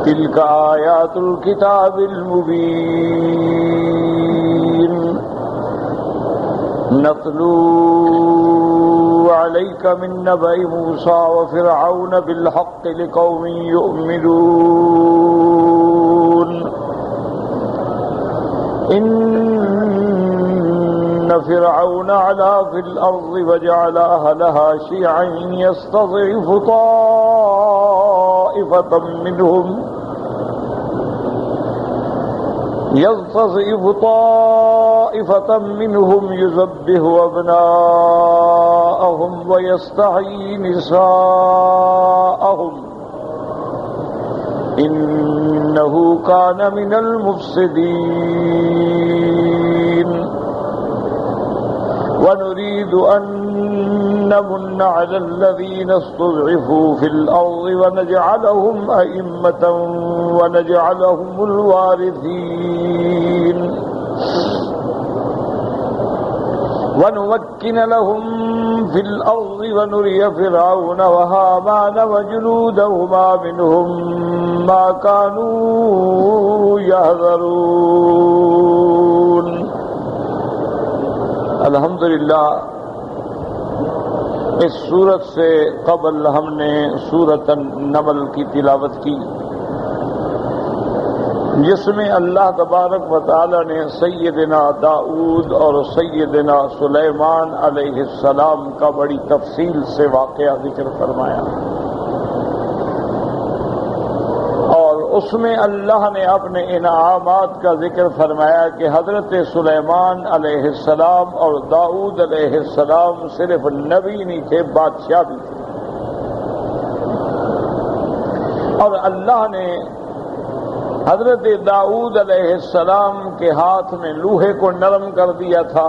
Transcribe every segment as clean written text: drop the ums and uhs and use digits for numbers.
تلك آیات الکتاب المبین نتلو علیک من نبأ موسیٰ وفرعون بالحق لقوم یؤمنون ان فرعون علا فی الارض وجعل اہلها شیعا یستضعف طائفة منهم يذبح أبناءهم ويستحيي نساءهم إنه كان من المفسدين ونريد أن نمن على الذين استضعفوا في الأرض ونجعلهم أئمة ونجعلهم الوارثين ونمكن لهم في الأرض ونري فرعون وهامان وجنودهما منهم ما كانوا يحذرون. الحمدللہ اس سورت سے قبل ہم نے سورۃ النمل کی تلاوت کی، جس میں اللہ تبارک و تعالی نے سیدنا داؤد اور سیدنا سلیمان علیہ السلام کا بڑی تفصیل سے واقعہ ذکر فرمایا، اور اس میں اللہ نے اپنے انعامات کا ذکر فرمایا کہ حضرت سلیمان علیہ السلام اور داؤد علیہ السلام صرف نبی نہیں تھے، بادشاہ بھی تھے، اور اللہ نے حضرت داؤد علیہ السلام کے ہاتھ میں لوہے کو نرم کر دیا تھا۔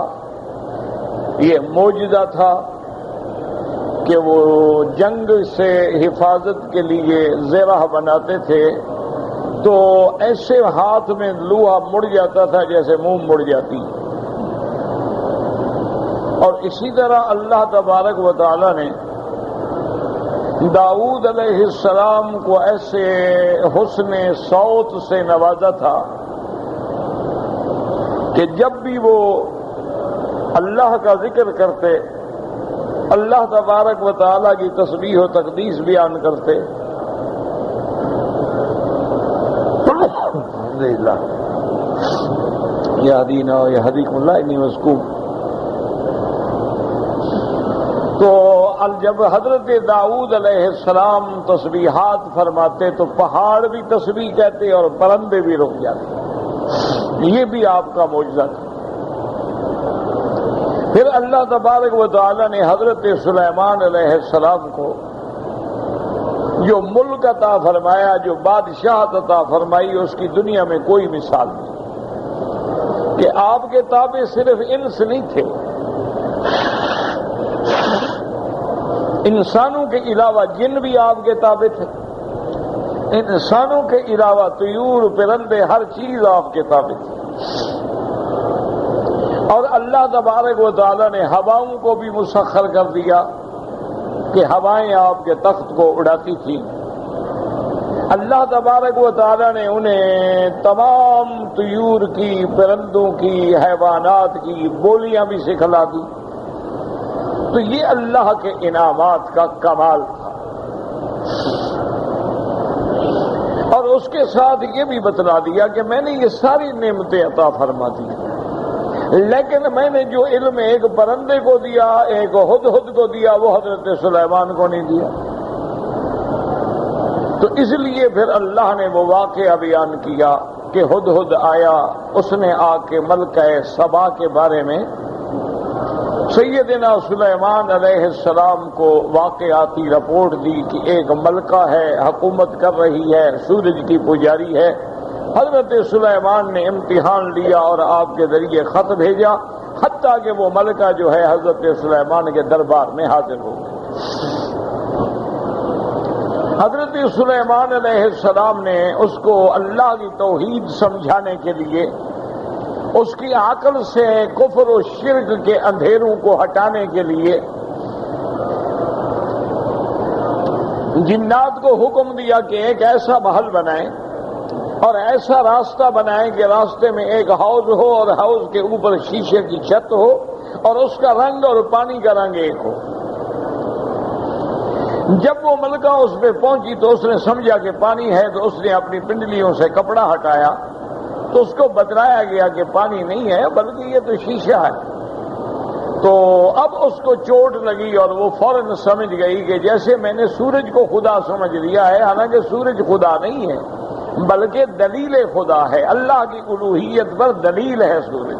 یہ معجزہ تھا کہ وہ جنگ سے حفاظت کے لیے زرہ بناتے تھے تو ایسے ہاتھ میں لوہا مڑ جاتا تھا جیسے منہ مڑ جاتی، اور اسی طرح اللہ تبارک و تعالی نے داؤد علیہ السلام کو ایسے حسن صوت سے نوازا تھا کہ جب بھی وہ اللہ کا ذکر کرتے، اللہ تبارک و تعالی کی تسبیح و تقدیس بیان کرتے، الحمدللہ یہدینا یہدیکم اللہ انی مسکوب، تو جب حضرت داؤد علیہ السلام تسبیحات فرماتے تو پہاڑ بھی تسبیح کہتے اور پرندے بھی رک جاتے، یہ بھی آپ کا معجزہ تھا۔ پھر اللہ تبارک و تعالی نے حضرت سلیمان علیہ السلام کو جو ملک عطا فرمایا، جو بادشاہت عطا فرمائی، اس کی دنیا میں کوئی مثال نہیں، کہ آپ کے تابع صرف انس نہیں تھے، انسانوں کے علاوہ جن بھی آپ کے تابع تھے، انسانوں کے علاوہ طیور پرندے ہر چیز آپ کے تابع تھی، اور اللہ تبارک و تعالی نے ہواؤں کو بھی مسخر کر دیا کہ ہوائیں آپ کے تخت کو اڑاتی تھیں۔ اللہ تبارک و تعالی نے انہیں تمام طیور کی، پرندوں کی، حیوانات کی بولیاں بھی سکھلا دی، تو یہ اللہ کے انعامات کا کمال تھا۔ اور اس کے ساتھ یہ بھی بتلا دیا کہ میں نے یہ ساری نعمتیں عطا فرما دی، لیکن میں نے جو علم ایک پرندے کو دیا، ایک ہدہد کو دیا، وہ حضرت سلیمان کو نہیں دیا۔ تو اس لیے پھر اللہ نے وہ واقعہ بیان کیا کہ ہدہد آیا، اس نے آ کے ملکہ سبا کے بارے میں سیدنا سلیمان علیہ السلام کو واقعاتی رپورٹ دی کہ ایک ملکہ ہے، حکومت کر رہی ہے، سورج کی پجاری ہے۔ حضرت سلیمان نے امتحان لیا اور آپ کے ذریعے خط بھیجا، حتیٰ کہ وہ ملکہ جو ہے حضرت سلیمان کے دربار میں حاضر ہو گئی۔ حضرت سلیمان علیہ السلام نے اس کو اللہ کی توحید سمجھانے کے لیے اس کی عقل سے کفر و شرک کے اندھیروں کو ہٹانے کے لیے جنات کو حکم دیا کہ ایک ایسا محل بنائیں اور ایسا راستہ بنائیں کہ راستے میں ایک حوض ہو اور حوض کے اوپر شیشے کی چھت ہو اور اس کا رنگ اور پانی کا رنگ ایک ہو۔ جب وہ ملکہ اس پہ پہنچی تو اس نے سمجھا کہ پانی ہے، تو اس نے اپنی پنڈلیوں سے کپڑا ہٹایا تو اس کو بتلایا گیا کہ پانی نہیں ہے بلکہ یہ تو شیشہ ہے۔ تو اب اس کو چوٹ لگی اور وہ فوراً سمجھ گئی کہ جیسے میں نے سورج کو خدا سمجھ لیا ہے، حالانکہ سورج خدا نہیں ہے بلکہ دلیل خدا ہے، اللہ کی الوہیت پر دلیل ہے سورج۔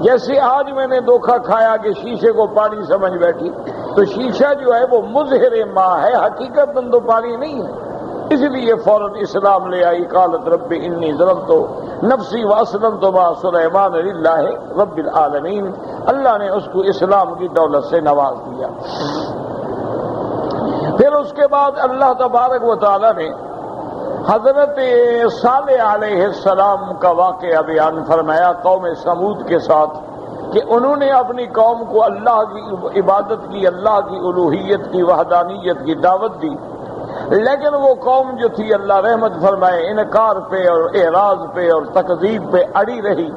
جیسے آج میں نے دھوکہ کھایا کہ شیشے کو پانی سمجھ بیٹھی، تو شیشہ جو ہے وہ مظہر ماء ہے، حقیقت تو پانی نہیں ہے۔ اس لیے فوراً اسلام لے آئی، قالت رب انی ظلمت نفسی واسلمت مع سلیمان للہ رب العالمین۔ اللہ نے اس کو اسلام کی دولت سے نواز دیا۔ پھر اس کے بعد اللہ تبارک و تعالی نے حضرت صالح علیہ السلام کا واقعہ بیان فرمایا قوم سمود کے ساتھ کہ انہوں نے اپنی قوم کو اللہ کی عبادت کی، اللہ کی الوہیت کی، وحدانیت کی دعوت دی، لیکن وہ قوم جو تھی اللہ رحمت فرمائے انکار پہ اور اعراض پہ اور تکذیب پہ اڑی رہی،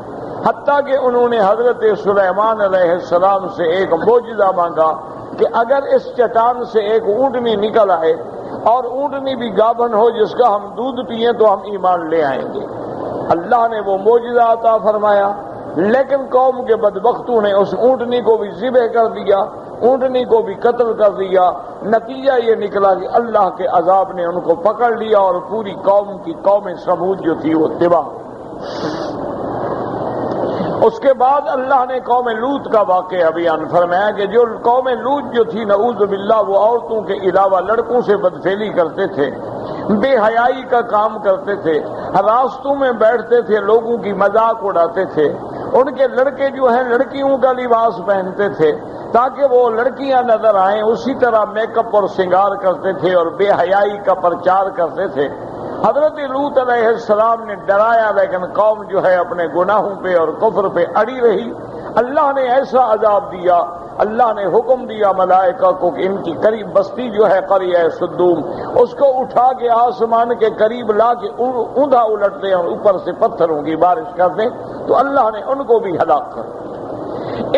حتیٰ کہ انہوں نے حضرت سلیمان علیہ السلام سے ایک معجزہ مانگا کہ اگر اس چٹان سے ایک اونٹنی نکل آئے اور اونٹنی بھی گابن ہو جس کا ہم دودھ پئیں تو ہم ایمان لے آئیں گے۔ اللہ نے وہ معجزہ عطا فرمایا، لیکن قوم کے بدبختوں نے اس اونٹنی کو بھی ذبح کر دیا، اونٹنی کو بھی قتل کر دیا۔ نتیجہ یہ نکلا کہ اللہ کے عذاب نے ان کو پکڑ لیا اور پوری قوم سمود جو تھی وہ تباہ۔ اس کے بعد اللہ نے قوم لوط کا واقعہ بیان فرمایا کہ جو قوم لوط جو تھی نعوذ باللہ وہ عورتوں کے علاوہ لڑکوں سے بدفعلی کرتے تھے، بے حیائی کا کام کرتے تھے، راستوں میں بیٹھتے تھے، لوگوں کی مذاق اڑاتے تھے، ان کے لڑکے جو ہیں لڑکیوں کا لباس پہنتے تھے تاکہ وہ لڑکیاں نظر آئیں، اسی طرح میک اپ اور سنگار کرتے تھے اور بے حیائی کا پرچار کرتے تھے۔ حضرت لوط علیہ السلام نے ڈرایا لیکن قوم جو ہے اپنے گناہوں پہ اور کفر پہ اڑی رہی۔ اللہ نے ایسا عذاب دیا، اللہ نے حکم دیا ملائکہ کو کہ ان کی قریب بستی جو ہے قریہ سدوم، اس کو اٹھا کے آسمان کے قریب لا کے اوندا الٹ دیں اور اوپر سے پتھروں کی بارش کر دیں، تو اللہ نے ان کو بھی ہلاک کر دیا۔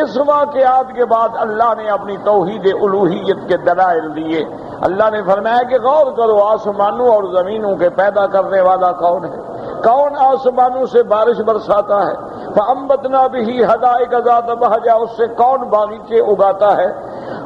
اس واقعات کے بعد اللہ نے اپنی توحید الوہیت کے دلائل دیے۔ اللہ نے فرمایا کہ غور کرو آسمانوں اور زمینوں کے پیدا کرنے والا کون ہے، کون آسمانوں سے بارش برساتا ہے، فَأَنبَتْنَا بِهِ حَدَائِقَ ذَاتَ بَهْجَةٍ، اس سے کون باغیچے اگاتا ہے،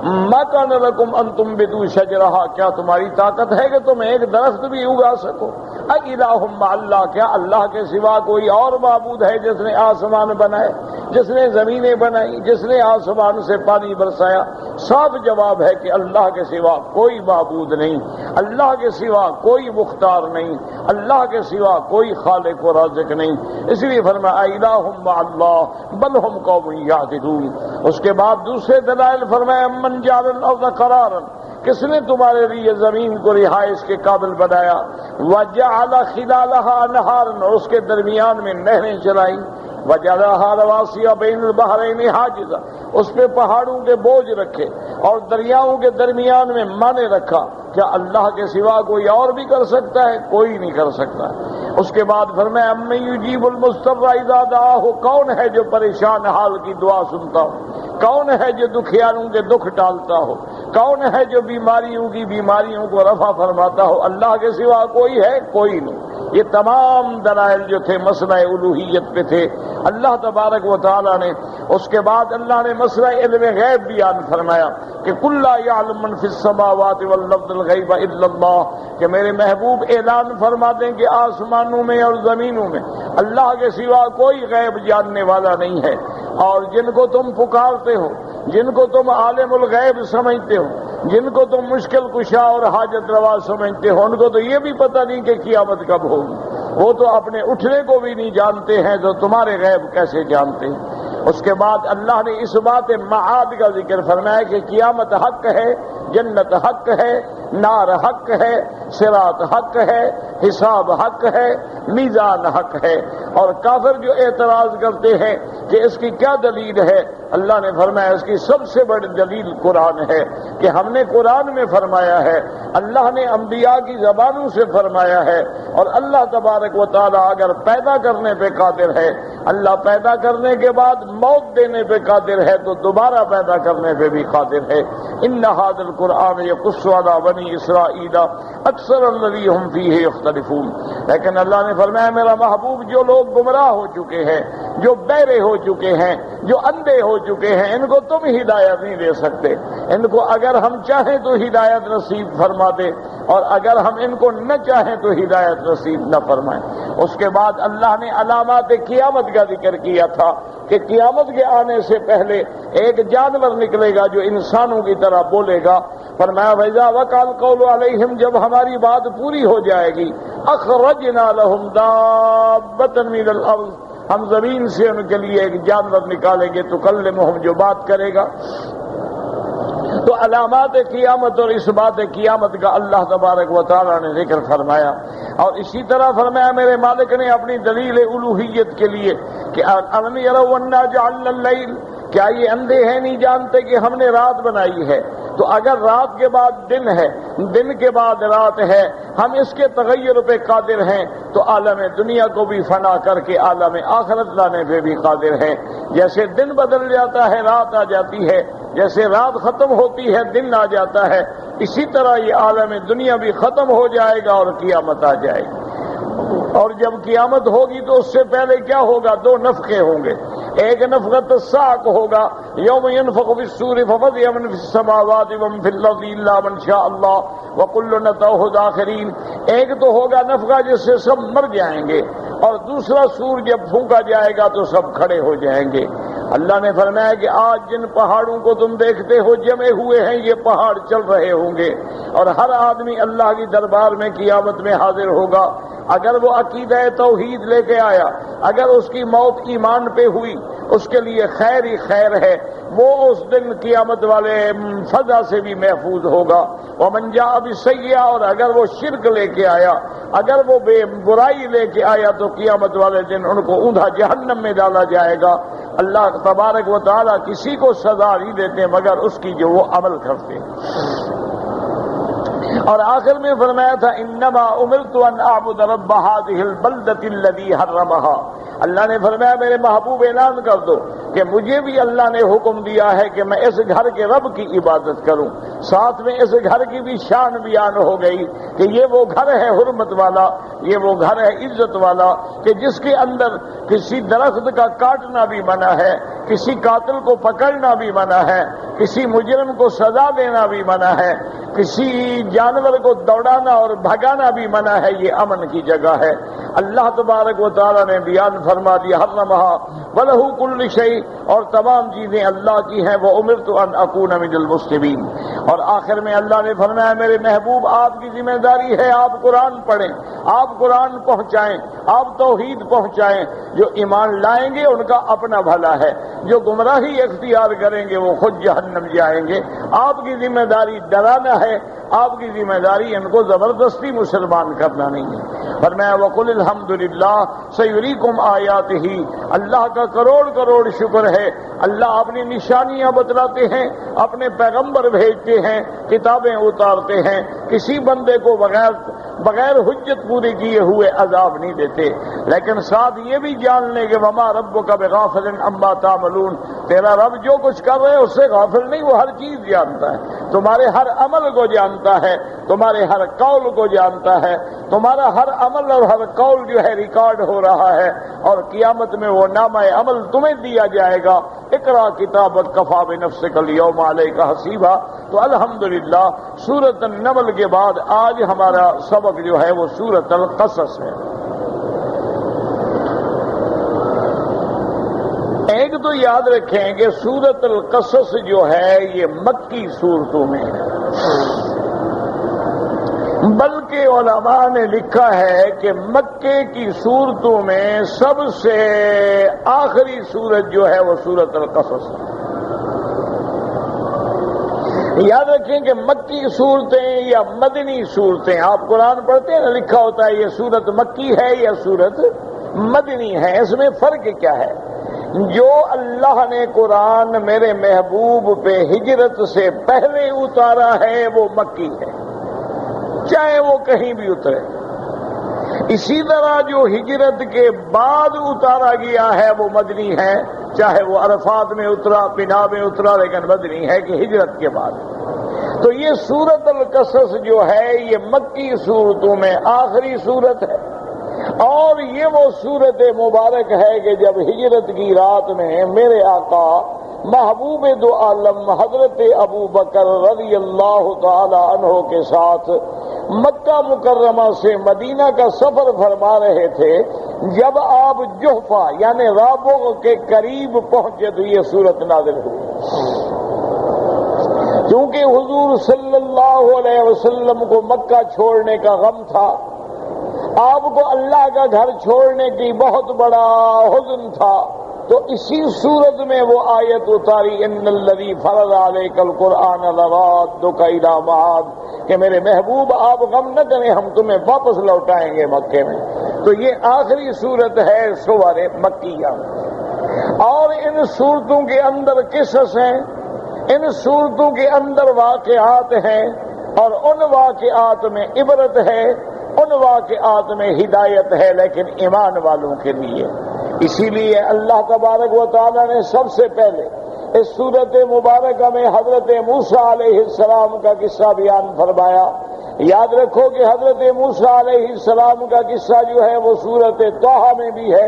مَا كَانَ لَكُمْ أَن تُنبِتُوا شَجَرَهَا، کیا تمہاری طاقت ہے کہ تم ایک درخت بھی اگا سکو، أَإِلَٰهٌ مَّعَ اللَّهِ، کیا اللہ کے سوا کوئی اور معبود ہے جس نے آسمان بنائے، جس نے زمینیں بنائی، جس نے آسمان سے پانی برسایا؟ صاف جواب ہے کہ اللہ کے سوا کوئی معبود نہیں، اللہ کے سوا کوئی مختار نہیں، اللہ کے سوا کوئی خالق و رازق نہیں۔ اس لیے فرمایا الہ مع اللہ بل ہم قوم یعدلون۔ اس کے بعد دوسرے دلائل فرمایا من جعل الارض قرارا، کس نے تمہارے لیے زمین کو رہائش کے قابل بنایا، وجعل خلالها انہارا، اور اس کے درمیان میں نہریں چلائیں، وجعلها رواسي بين البحرين حاجزا، اس پہ پہاڑوں کے بوجھ رکھے اور دریاؤں کے درمیان میں مانے رکھا۔ کیا اللہ کے سوا کوئی اور بھی کر سکتا ہے؟ کوئی نہیں کر سکتا۔ اس کے بعد فرمایا امن یجیب المضطر اذا دعاہ، کون ہے جو پریشان حال کی دعا سنتا ہو، کون ہے جو دکھیاروں کے دکھ ٹالتا ہو، کون ہے جو بیماریوں کو رفع فرماتا ہو؟ اللہ کے سوا کوئی ہے؟ کوئی نہیں۔ یہ تمام دلائل جو تھے مسئلہ الوہیت پہ تھے اللہ تبارک و تعالی نے۔ اس کے بعد اللہ نے مسئلہ علم غیب بیان فرمایا کہ قل لا يعلم من في السماوات والارض الغیب الا اللہ، کہ میرے محبوب اعلان فرما دیں کہ آسمانوں میں اور زمینوں میں اللہ کے سوا کوئی غیب جاننے والا نہیں ہے، اور جن کو تم پکارتے ہو، جن کو تم عالم الغیب سمجھتے ہو، جن کو تم مشکل کشا اور حاجت روا سمجھتے ہو، ان کو تو یہ بھی پتہ نہیں کہ قیامت کب ہوگی، وہ تو اپنے اٹھنے کو بھی نہیں جانتے ہیں تو تمہارے غیب کیسے جانتے ہیں؟ اس کے بعد اللہ نے اس بات معاد کا ذکر فرمایا کہ قیامت حق ہے، جنت حق ہے، نار حق ہے، صراط حق ہے، حساب حق ہے، میزان حق ہے۔ اور کافر جو اعتراض کرتے ہیں کہ اس کی کیا دلیل ہے؟ اللہ نے فرمایا اس کی سب سے بڑی دلیل قرآن ہے کہ ہم نے قرآن میں فرمایا ہے، اللہ نے انبیاء کی زبانوں سے فرمایا ہے، اور اللہ تبارک و تعالیٰ اگر پیدا کرنے پہ قادر ہے، اللہ پیدا کرنے کے بعد موت دینے پہ قادر ہے تو دوبارہ پیدا کرنے پہ بھی قادر ہے۔ ان ھذا القرآن یقص علی بنی اسرائیل اکثر الذی ھم فیہ یختلفون۔ لیکن اللہ نے فرمایا میرا محبوب جو لوگ گمراہ ہو چکے ہیں، جو بہرے ہو چکے ہیں، جو اندھے ہو چکے ہیں، ان کو تم ہدایت نہیں دے سکتے۔ ان کو اگر ہم چاہیں تو ہدایت نصیب فرما دے، اور اگر ہم ان کو نہ چاہیں تو ہدایت نصیب نہ فرمائیں۔ اس کے بعد اللہ نے علامات قیامت کا ذکر کیا تھا کہ قیامت کے آنے سے پہلے ایک جانور نکلے گا جو انسانوں کی طرح بولے گا۔ فرمایا وَإِذَا وَقَعَ الْقَوْلُ عَلَيْهِمْ، جب ہماری بات پوری ہو جائے گی، أَخْرَجْنَا لَهُمْ دَابَّةً مِنَ الْأَرْضِ، ہم زمین سے ان کے لیے ایک جانور نکالیں گے تُكَلِّمُهُمْ، جو بات کرے گا۔ تو علامات قیامت اور اس بات قیامت کا اللہ تبارک و تعالیٰ نے ذکر فرمایا، اور اسی طرح فرمایا میرے مالک نے اپنی دلیل الوہیت کے لیے کہ أَلَمْ يَرَوْا أَنَّا جَعَلْنَا اللَّيْلَ، کیا یہ اندھے ہیں نہیں جانتے کہ ہم نے رات بنائی ہے؟ تو اگر رات کے بعد دن ہے، دن کے بعد رات ہے، ہم اس کے تغیر پہ قادر ہیں تو عالم دنیا کو بھی فنا کر کے عالم آخرت لانے پہ بھی قادر ہیں۔ جیسے دن بدل جاتا ہے رات آ جاتی ہے، جیسے رات ختم ہوتی ہے دن آ جاتا ہے، اسی طرح یہ عالم دنیا بھی ختم ہو جائے گا اور قیامت آ جائے گی۔ اور جب قیامت ہوگی تو اس سے پہلے کیا ہوگا؟ دو نفخے ہوں گے۔ ایک نفخۃ الصاعق ہوگا، یوم ينفخ في الصور ففزع من في السماوات ومن في الارض الا من شاء الله وكل اتوه داخرين۔ ایک تو ہوگا نفخہ جس سے سب مر جائیں گے، اور دوسرا سور جب پھونکا جائے گا تو سب کھڑے ہو جائیں گے۔ اللہ نے فرمایا کہ آج جن پہاڑوں کو تم دیکھتے ہو جمے ہوئے ہیں، یہ پہاڑ چل رہے ہوں گے، اور ہر آدمی اللہ کی دربار میں قیامت میں حاضر ہوگا۔ اگر وہ عقیدہ توحید لے کے آیا، اگر اس کی موت ایمان پہ ہوئی، اس کے لیے خیر ہی خیر ہے، وہ اس دن قیامت والے فضا سے بھی محفوظ ہوگا۔ ومن جاء بالسیئہ، اور اگر وہ شرک لے کے آیا، اگر وہ بے برائی لے کے آیا تو قیامت والے دن ان کو اونھا جہنم میں ڈالا جائے گا۔ اللہ تبارک و تعالیٰ کسی کو سزا نہیں دیتے مگر اس کی جو وہ عمل کرتے ہیں۔ اور آخر میں فرمایا تھا انما امرت ان اعبد رب هذه البلدة الذي حرمها۔ اللہ نے فرمایا میرے محبوب اعلان کر دو کہ مجھے بھی اللہ نے حکم دیا ہے کہ میں اس گھر کے رب کی عبادت کروں۔ ساتھ میں اس گھر کی بھی شان بیان ہو گئی کہ یہ وہ گھر ہے حرمت والا، یہ وہ گھر ہے عزت والا کہ جس کے اندر کسی درخت کا کاٹنا بھی منع ہے، کسی قاتل کو پکڑنا بھی منع ہے، کسی مجرم کو سزا دینا بھی منع ہے، کسی جانور کو دوڑانا اور بھگانا بھی منع ہے۔ یہ امن کی جگہ ہے۔ اللہ تبارک و تعالیٰ نے بیان فرما دیا حرمہا وَلَهُ كُلُّ شَيْءٍ، اور تمام چیزیں اللہ کی ہیں۔ وَأُمِرْتُ أَنْ أَكُونَ مِنَ الْمُسْلِمِينَ۔ اور آخر میں اللہ نے فرمایا میرے محبوب آپ کی ذمہ داری ہے آپ قرآن پڑھیں، آپ قرآن پہنچائیں، آپ توحید پہنچائیں۔ جو ایمان لائیں گے ان کا اپنا بھلا ہے، جو گمراہی اختیار کریں گے وہ خود جہنم جائیں گے۔ آپ کی ذمہ داری ڈرانا ہے، آپ کی ذمہ داری ان کو زبردستی مسلمان کرنا نہیں ہے۔ فرمایا وَقُلِ الْحَمْدُ لِلَّهِ سَيُرِيكُمْ آيَاتِهِ۔ اللہ کا کروڑ کروڑ شکر ہے، اللہ اپنی نشانیاں بتلاتے ہیں، اپنے پیغمبر بھیجتے ہیں، کتابیں اتارتے ہیں، کسی بندے کو بغیر حجت پوری کیے ہوئے عذاب نہیں دیتے، لیکن ساتھ یہ بھی جان لیں کہ وَمَا رَبُّكَ بِغَافِلٍ عَمَّا تَعْمَلُونَ، تیرا رب جو کچھ کر رہے اس سے غافل نہیں، وہ ہر چیز جانتا ہے، تمہارے ہر عمل کو جانتا ہے، تمہارے ہر قول کو جانتا ہے، تمہارا ہر عمل اور ہر قول جو ہے ریکارڈ ہو رہا ہے، اور قیامت میں وہ نامہ عمل تمہیں دیا جائے گا۔ اقرا کتابک کفی بنفسک الیوم علیک حسیبا۔ تو الحمدللہ سورۃ النمل کے بعد آج ہمارا سبق جو ہے وہ سورۃ القصص ہے۔ ایک تو یاد رکھیں کہ سورۃ القصص جو ہے یہ مکی صورتوں میں ہے، بلکہ علماء نے لکھا ہے کہ مکے کی صورتوں میں سب سے آخری صورت جو ہے وہ سورۃ القصص ہے۔ یاد رکھیں کہ مکی صورتیں یا مدنی صورتیں، آپ قرآن پڑھتے ہیں نا لکھا ہوتا ہے یہ صورت مکی ہے یا صورت مدنی ہے، اس میں فرق کیا ہے؟ جو اللہ نے قرآن میرے محبوب پہ ہجرت سے پہلے اتارا ہے وہ مکی ہے، چاہے وہ کہیں بھی اترے۔ اسی طرح جو ہجرت کے بعد اتارا گیا ہے وہ مدنی ہے، چاہے وہ عرفات میں اترا، بنا میں اترا، لیکن مدنی ہے کہ ہجرت کے بعد۔ تو یہ سورۃ القصص جو ہے یہ مکی صورتوں میں آخری صورت ہے، اور یہ وہ صورت مبارک ہے کہ جب ہجرت کی رات میں میرے آقا محبوب دو عالم حضرت ابو بکر رضی اللہ تعالی عنہ کے ساتھ مکہ مکرمہ سے مدینہ کا سفر فرما رہے تھے، جب آپ جحفہ یعنی رابغ کے قریب پہنچے تو یہ صورت نازل ہوئی۔ کیونکہ حضور صلی اللہ علیہ وسلم کو مکہ چھوڑنے کا غم تھا، آپ کو اللہ کا گھر چھوڑنے کی بہت بڑا حزن تھا، تو اسی صورت میں وہ آیت اتاری ان الذی فرض علیک القرآن لرادک الی معاد، کہ میرے محبوب آپ غم نہ کریں، ہم تمہیں واپس لوٹائیں گے مکے میں۔ تو یہ آخری صورت ہے سور مکیہ، اور ان صورتوں کے اندر قصص ہیں، ان صورتوں کے اندر واقعات ہیں، اور ان واقعات میں عبرت ہے، ان واقعات میں ہدایت ہے، لیکن ایمان والوں کے لیے۔ اسی لیے اللہ تبارک و تعالی نے سب سے پہلے اس صورت مبارکہ میں حضرت موسیٰ علیہ السلام کا قصہ بیان فرمایا۔ یاد رکھو کہ حضرت موسیٰ علیہ السلام کا قصہ جو ہے وہ صورت طٰہٰ میں بھی ہے،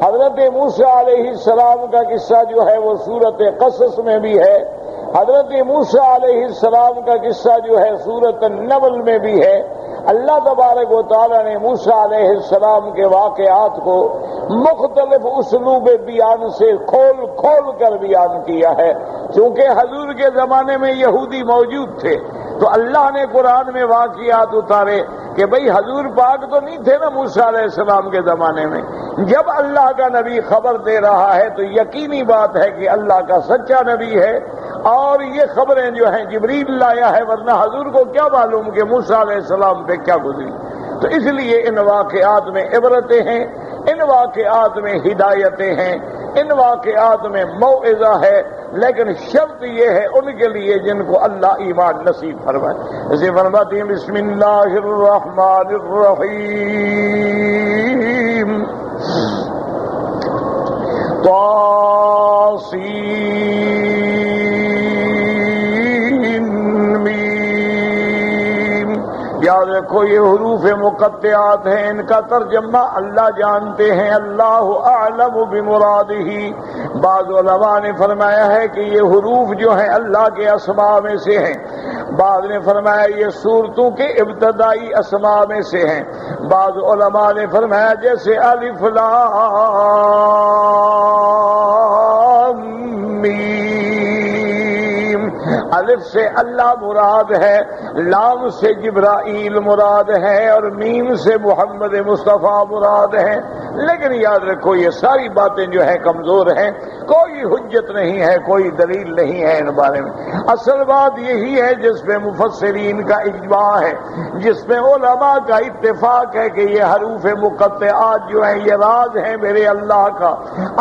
حضرت موسیٰ علیہ السلام کا قصہ جو ہے وہ صورت قصص میں بھی ہے، حضرت موسیٰ علیہ السلام کا قصہ جو ہے صورت النمل میں بھی ہے۔ اللہ تبارک و تعالی نے موسیٰ علیہ السلام کے واقعات کو مختلف اسلوب بیان سے کھول کھول کر بیان کیا ہے، چونکہ حضور کے زمانے میں یہودی موجود تھے، تو اللہ نے قرآن میں واقعات اتارے کہ بھئی حضور پاک تو نہیں تھے نا موسیٰ علیہ السلام کے زمانے میں۔ جب اللہ کا نبی خبر دے رہا ہے تو یقینی بات ہے کہ اللہ کا سچا نبی ہے، اور یہ خبریں جو ہیں جبریل لایا ہے، ورنہ حضور کو کیا معلوم کہ موسیٰ علیہ السلام پہ کیا گزری۔ تو اس لیے ان واقعات میں عبرتیں ہیں، ان واقعات میں ہدایتیں ہیں، ان واقعات میں موعظہ ہے، لیکن شرط یہ ہے ان کے لیے جن کو اللہ ایمان نصیب فرمائے۔ اسے فرماتے ہیں بسم اللہ الرحمن الرحیم یاد رکھو یہ حروف مقطعات ہیں، ان کا ترجمہ اللہ جانتے ہیں، اللہ اعلم بمرادہ۔ بعض علماء نے فرمایا ہے کہ یہ حروف جو ہیں اللہ کے اسماء میں سے ہیں، بعض نے فرمایا یہ صورتوں کے ابتدائی اسماء میں سے ہیں، بعض علماء نے فرمایا جیسے الف لام میم، الف سے اللہ مراد ہے، لام سے جبرائیل مراد ہے، اور میم سے محمد مصطفیٰ مراد ہے۔ لیکن یاد رکھو یہ ساری باتیں جو ہیں کمزور ہیں، کوئی حجت نہیں ہے، کوئی دلیل نہیں ہے ان بارے میں۔ اصل بات یہی ہے جس پہ مفسرین کا اجماع ہے، جس پہ علماء کا اتفاق ہے کہ یہ حروف مقطعات جو ہیں یہ راز ہیں میرے اللہ کا،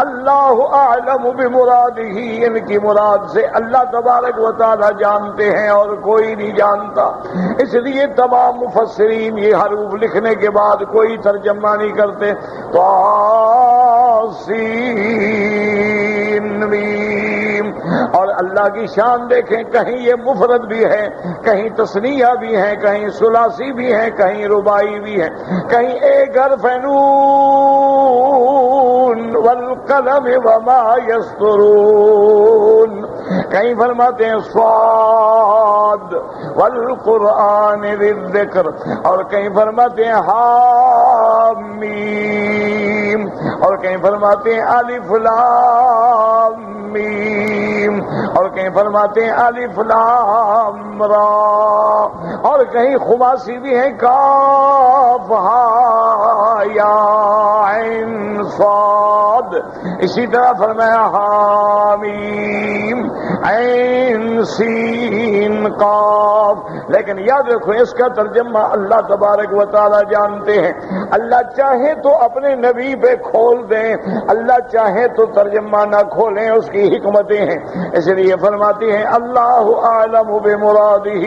اللہ اعلم بمرادہ، ان کی مراد سے اللہ تبارک و تعالی جانتے ہیں اور کوئی نہیں جانتا۔ اس لیے تمام مفسرین یہ حروف لکھنے کے بعد کوئی ترجمہ نہیں کرتے۔ طاسین میم، اور اللہ کی شان دیکھیں، کہیں یہ مفرد بھی ہے، کہیں تثنیہ بھی ہے، کہیں ثلاثی بھی ہے، کہیں رباعی بھی ہے، کہیں ایک حرف نون والقلم وما یسطرون، کہیں فرماتے ہیں صاد والقرآن ذی الذکر، اور کہیں فرماتے ہیں حامیم، اور کہیں فرماتے ہیں الف لام میم، اور کہیں فرماتے ہیں الف لام را، اور کہیں خماسی بھی ہیں کاف ہا یا عین صاد، اسی طرح فرمایا حامیم عین سین قاف. لیکن یاد رکھو اس کا ترجمہ اللہ تبارک و تعالی جانتے ہیں. اللہ چاہے تو اپنے نبی پہ کھول دیں، اللہ چاہے تو ترجمہ نہ کھولیں، اس کی حکمتیں ہیں. اس لیے فرماتی ہیں اللہ اعلم بمرادہ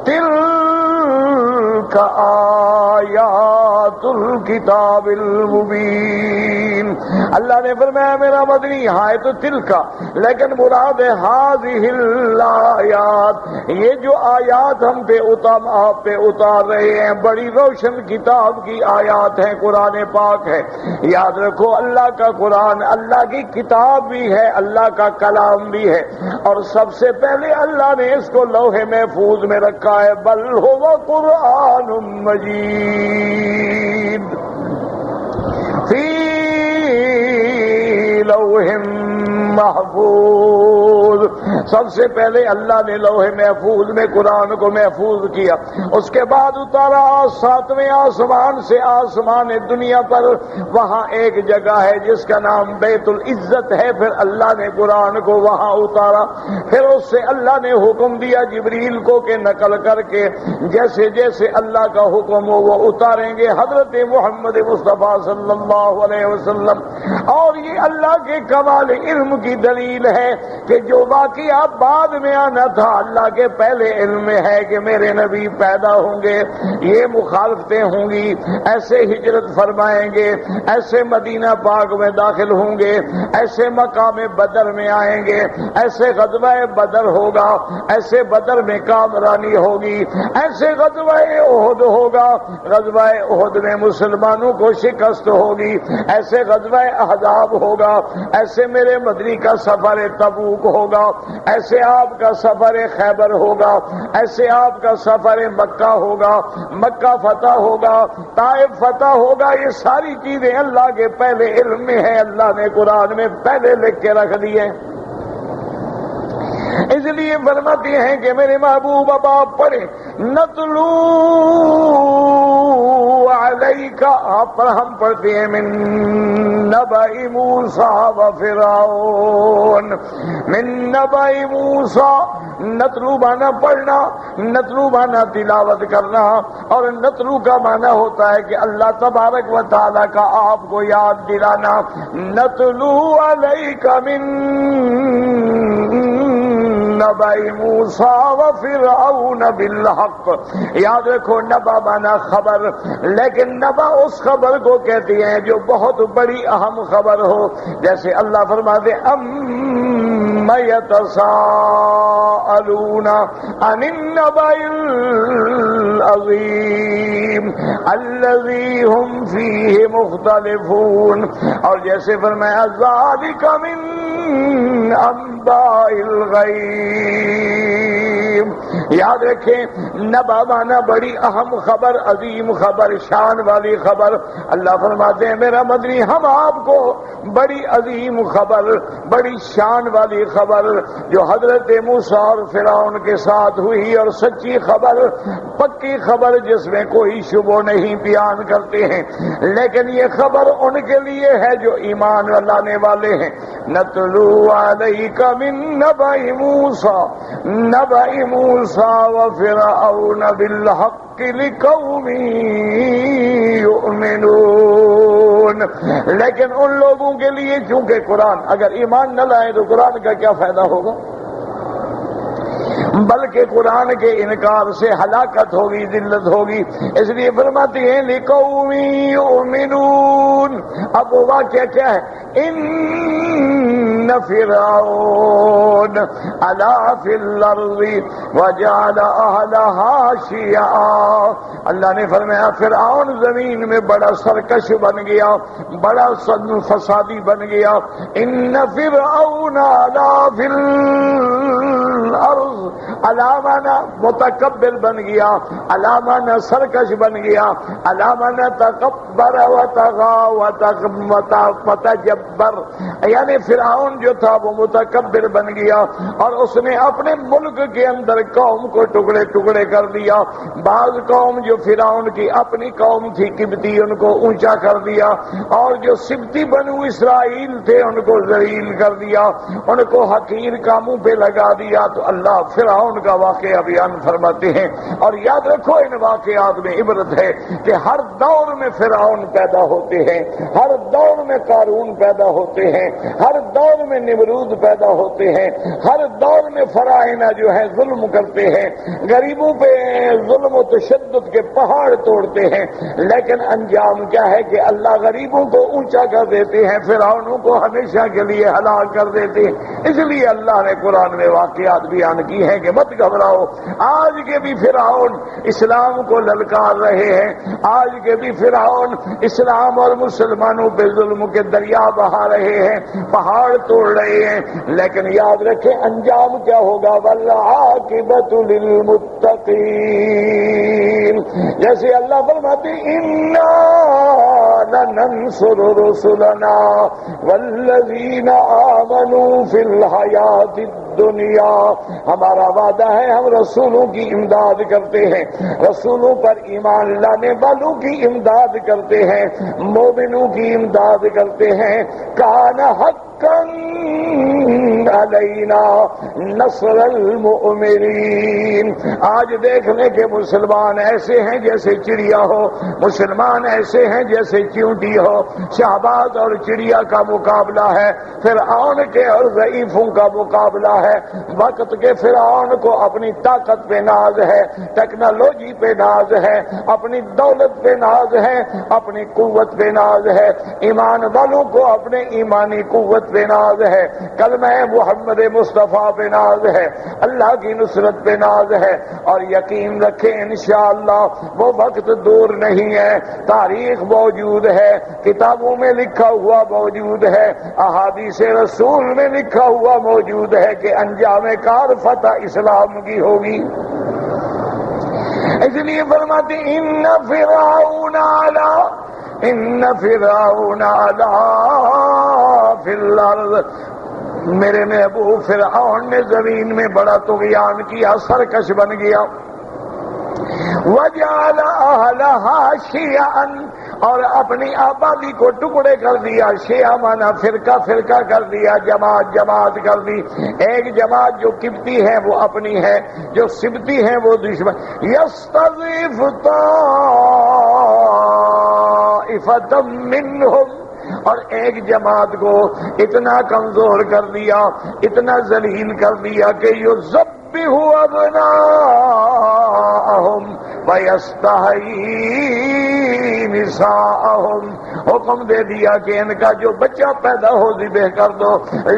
تلک آیات الکتاب المبین. اللہ نے فرمایا میرا مدنی یہاں ہے تو تلکا، لیکن مراد ہے ہذہ الآیات، یہ جو آیات ہم پہ آپ پہ اتار رہے ہیں بڑی روشن کتاب کی آیات ہیں، قرآن پاک ہے. یاد رکھو اللہ کا قرآن اللہ کی کتاب بھی ہے، اللہ کا کلام بھی ہے، اور سب سے پہلے اللہ نے اس کو لوح محفوظ میں رکھا ہے. بل هو قرآن مجید فی لوح محفوظ. سب سے پہلے اللہ نے لوح محفوظ میں قرآن کو محفوظ کیا، اس کے بعد اتارا ساتویں آسمان سے آسمان دنیا پر. وہاں ایک جگہ ہے جس کا نام بیت العزت ہے، پھر اللہ نے قرآن کو وہاں اتارا. پھر اس سے اللہ نے حکم دیا جبریل کو کہ نقل کر کے جیسے جیسے اللہ کا حکم ہو وہ اتاریں گے حضرت محمد مصطفیٰ صلی اللہ علیہ وسلم. اور یہ اللہ کے کمال علم کی دلیل ہے کہ جو واقعہ بعد میں آنا تھا اللہ کے پہلے علم میں ہے کہ میرے نبی پیدا ہوں گے، یہ مخالفتیں ہوں گی، ایسے ہجرت فرمائیں گے، ایسے مدینہ پاک میں داخل ہوں گے، ایسے مقام بدر میں آئیں گے، ایسے غزوہ بدر ہوگا، ایسے بدر میں کامرانی ہوگی، ایسے غزوہ احد ہوگا، غزوہ احد میں مسلمانوں کو شکست ہوگی، ایسے غزوہ احزاب ہوگا، ایسے میرے مدنی کا سفر تبوک ہوگا، ایسے آپ کا سفر خیبر ہوگا، ایسے آپ کا سفر مکہ ہوگا، مکہ فتح ہوگا، طائف فتح ہوگا. یہ ساری چیزیں اللہ کے پہلے علم میں ہیں، اللہ نے قرآن میں پہلے لکھ کے رکھ دیے. اس لیے فرماتی ہیں کہ میرے محبوب اب آپ پڑھیں نتلو علیک، آپ پر ہم پڑھتے ہیں من نبأ موسیٰ و فرعون. من نبأ موسیٰ، نتلو مانا پڑھنا، نتلو مانا تلاوت کرنا، اور نتلو کا مانا ہوتا ہے کہ اللہ تبارک و تعالیٰ کا آپ کو یاد دلانا. نتلو علیک من نبأ موسیٰ و فرعون بالحق. یاد رکھو نبا مانا خبر، لیکن نبا اس خبر کو کہتے ہیں جو بہت بڑی اہم خبر ہو. جیسے اللہ فرماتے اَمَّ يَتَسَاءَلُونَ عَنِ النَّبَإِ الْعَظِيمِ الَّذِي هُمْ فِيهِ مُخْتَلِفُونَ. اور جیسے فرمایا ذَلِكَ مِنْ أَنْبَاءِ الْغَيْبِ. یاد رکھیں نبا مانا بڑی اہم خبر، عظیم خبر، شان والی خبر. اللہ فرماتے ہیں میرا مدنی ہم آپ کو بڑی عظیم خبر، بڑی شان والی خبر جو حضرت موسیٰ اور فرعون کے ساتھ ہوئی، اور سچی خبر، پکی خبر جس میں کوئی شبہ نہیں بیان کرتے ہیں، لیکن یہ خبر ان کے لیے ہے جو ایمان لانے والے ہیں. نتلو علیک من نبأ موسیٰ و فرعون بالحق لقوم یؤمنون. لیکن ان لوگوں کے لیے چونکہ قرآن اگر ایمان نہ لائے تو قرآن کا کیا فائدہ ہوگا، بلکہ قرآن کے انکار سے ہلاکت ہوگی، ذلت ہوگی. اس لیے فرماتے ہیں لقوم یؤمنون. اب وہ واقعہ کیا ہے؟ ان فرعون علا فی الارض وجعل اہلہا شیعا. اللہ نے فرمایا فرعون زمین میں بڑا سرکش بن گیا، بڑا فسادی بن گیا. ان فرعون علا فی الارض، علامانہ متکبر بن گیا، علامانہ سرکش بن گیا، علامانہ تکبر و تغا و تجبر. یعنی فرعون فرعون جو تھا وہ متکبر بن گیا اور اس نے اپنے ملک کے اندر قوم کو ٹکڑے ٹکڑے کر دیا. بعض قوم جو فرعون کی اپنی قوم تھی قبطی ان کو اونچا کر دیا, اور جو سبتی بنو اسرائیل تھے ان کو ذلیل کر دیا, ان کو حقیر کاموں پہ لگا دیا. تو اللہ فرعون کا واقعہ بیان فرماتے ہیں. اور یاد رکھو ان واقعات میں عبرت ہے کہ ہر دور میں فرعون پیدا ہوتے ہیں, ہر دور میں قارون پیدا ہوتے ہیں, ہر دور میں نمرود پیدا ہوتے ہیں, ہر دور میں فراعنہ جو ہے ظلم کرتے ہیں, غریبوں پہ ظلم و تشدد کے پہاڑ توڑتے ہیں, لیکن انجام کیا ہے کہ اللہ غریبوں کو اونچا کر دیتے ہیں, فرعونوں کو ہمیشہ کے لیے ہلاک کر دیتے ہیں. اس لیے اللہ نے قرآن میں واقعات بیان کی ہیں کہ مت گھبراؤ. آج کے بھی فرعون اسلام کو للکار رہے ہیں, آج کے بھی فرعون اسلام اور مسلمانوں پہ ظلم کے دریا بہا رہے ہیں, پہاڑ توڑ رہے ہیں, لیکن یاد رکھیں انجام کیا ہوگا. والعاقبۃ للمتقین, جیسے اللہ فرماتے انا لننصر رسلنا والذین آمنوا فی الحیاۃ الدنیا, ہمارا وعدہ ہے ہم رسولوں کی امداد کرتے ہیں, رسولوں پر ایمان لانے والوں کی امداد کرتے ہیں, مومنوں کی امداد کرتے ہیں. کان حقا علینا نصر المؤمنین. آج دیکھ لیں کہ مسلمان ایسے ہیں جیسے چڑیا ہو, مسلمان ایسے ہیں جیسے چیونٹی ہو. شہباز اور چڑیا کا مقابلہ ہے, فرعون کے اور ضعیفوں کا مقابلہ ہے. وقت کے فرعون کو اپنی طاقت پہ ناز ہے, ٹیکنالوجی پہ ناز ہے, اپنی دولت پہ ناز ہے, اپنی قوت پہ ناز ہے. ایمان والوں کو اپنے ایمانی قوت پہ ناز ہے, کلمہ محمد مصطفیٰ پہ ناز ہے, اللہ کی نصرت پہ ناز ہے. اور یقین رکھیں انشاءاللہ وہ وقت دور نہیں ہے, تاریخ موجود ہے, کتابوں میں لکھا ہوا موجود ہے, احادیث رسول میں لکھا ہوا موجود ہے کہ انجام کار فتح اسلام کی ہوگی. اس لیے فرماتے ان فرعون علا فی الارض, میرے محبوب فرعون نے زمین میں بڑا طغیان کیا, سرکش بن گیا. وجعل اہلہا شیعا, اور اپنی آبادی کو ٹکڑے کر دیا. شیعہ مانا فرقہ فرقہ کر دیا, جماعت جماعت کر دی. ایک جماعت جو قبطی ہے وہ اپنی ہے, جو سبتی ہے وہ دشمن. یستضعف طائفۃ منہم, اور ایک جماعت کو اتنا کمزور کر دیا, اتنا ذلیل کر دیا کہ یذبح ابناءہم ویستحیی نساءہم, حکم دے دیا کہ ان کا جو بچہ پیدا ہو ذبح کر دو,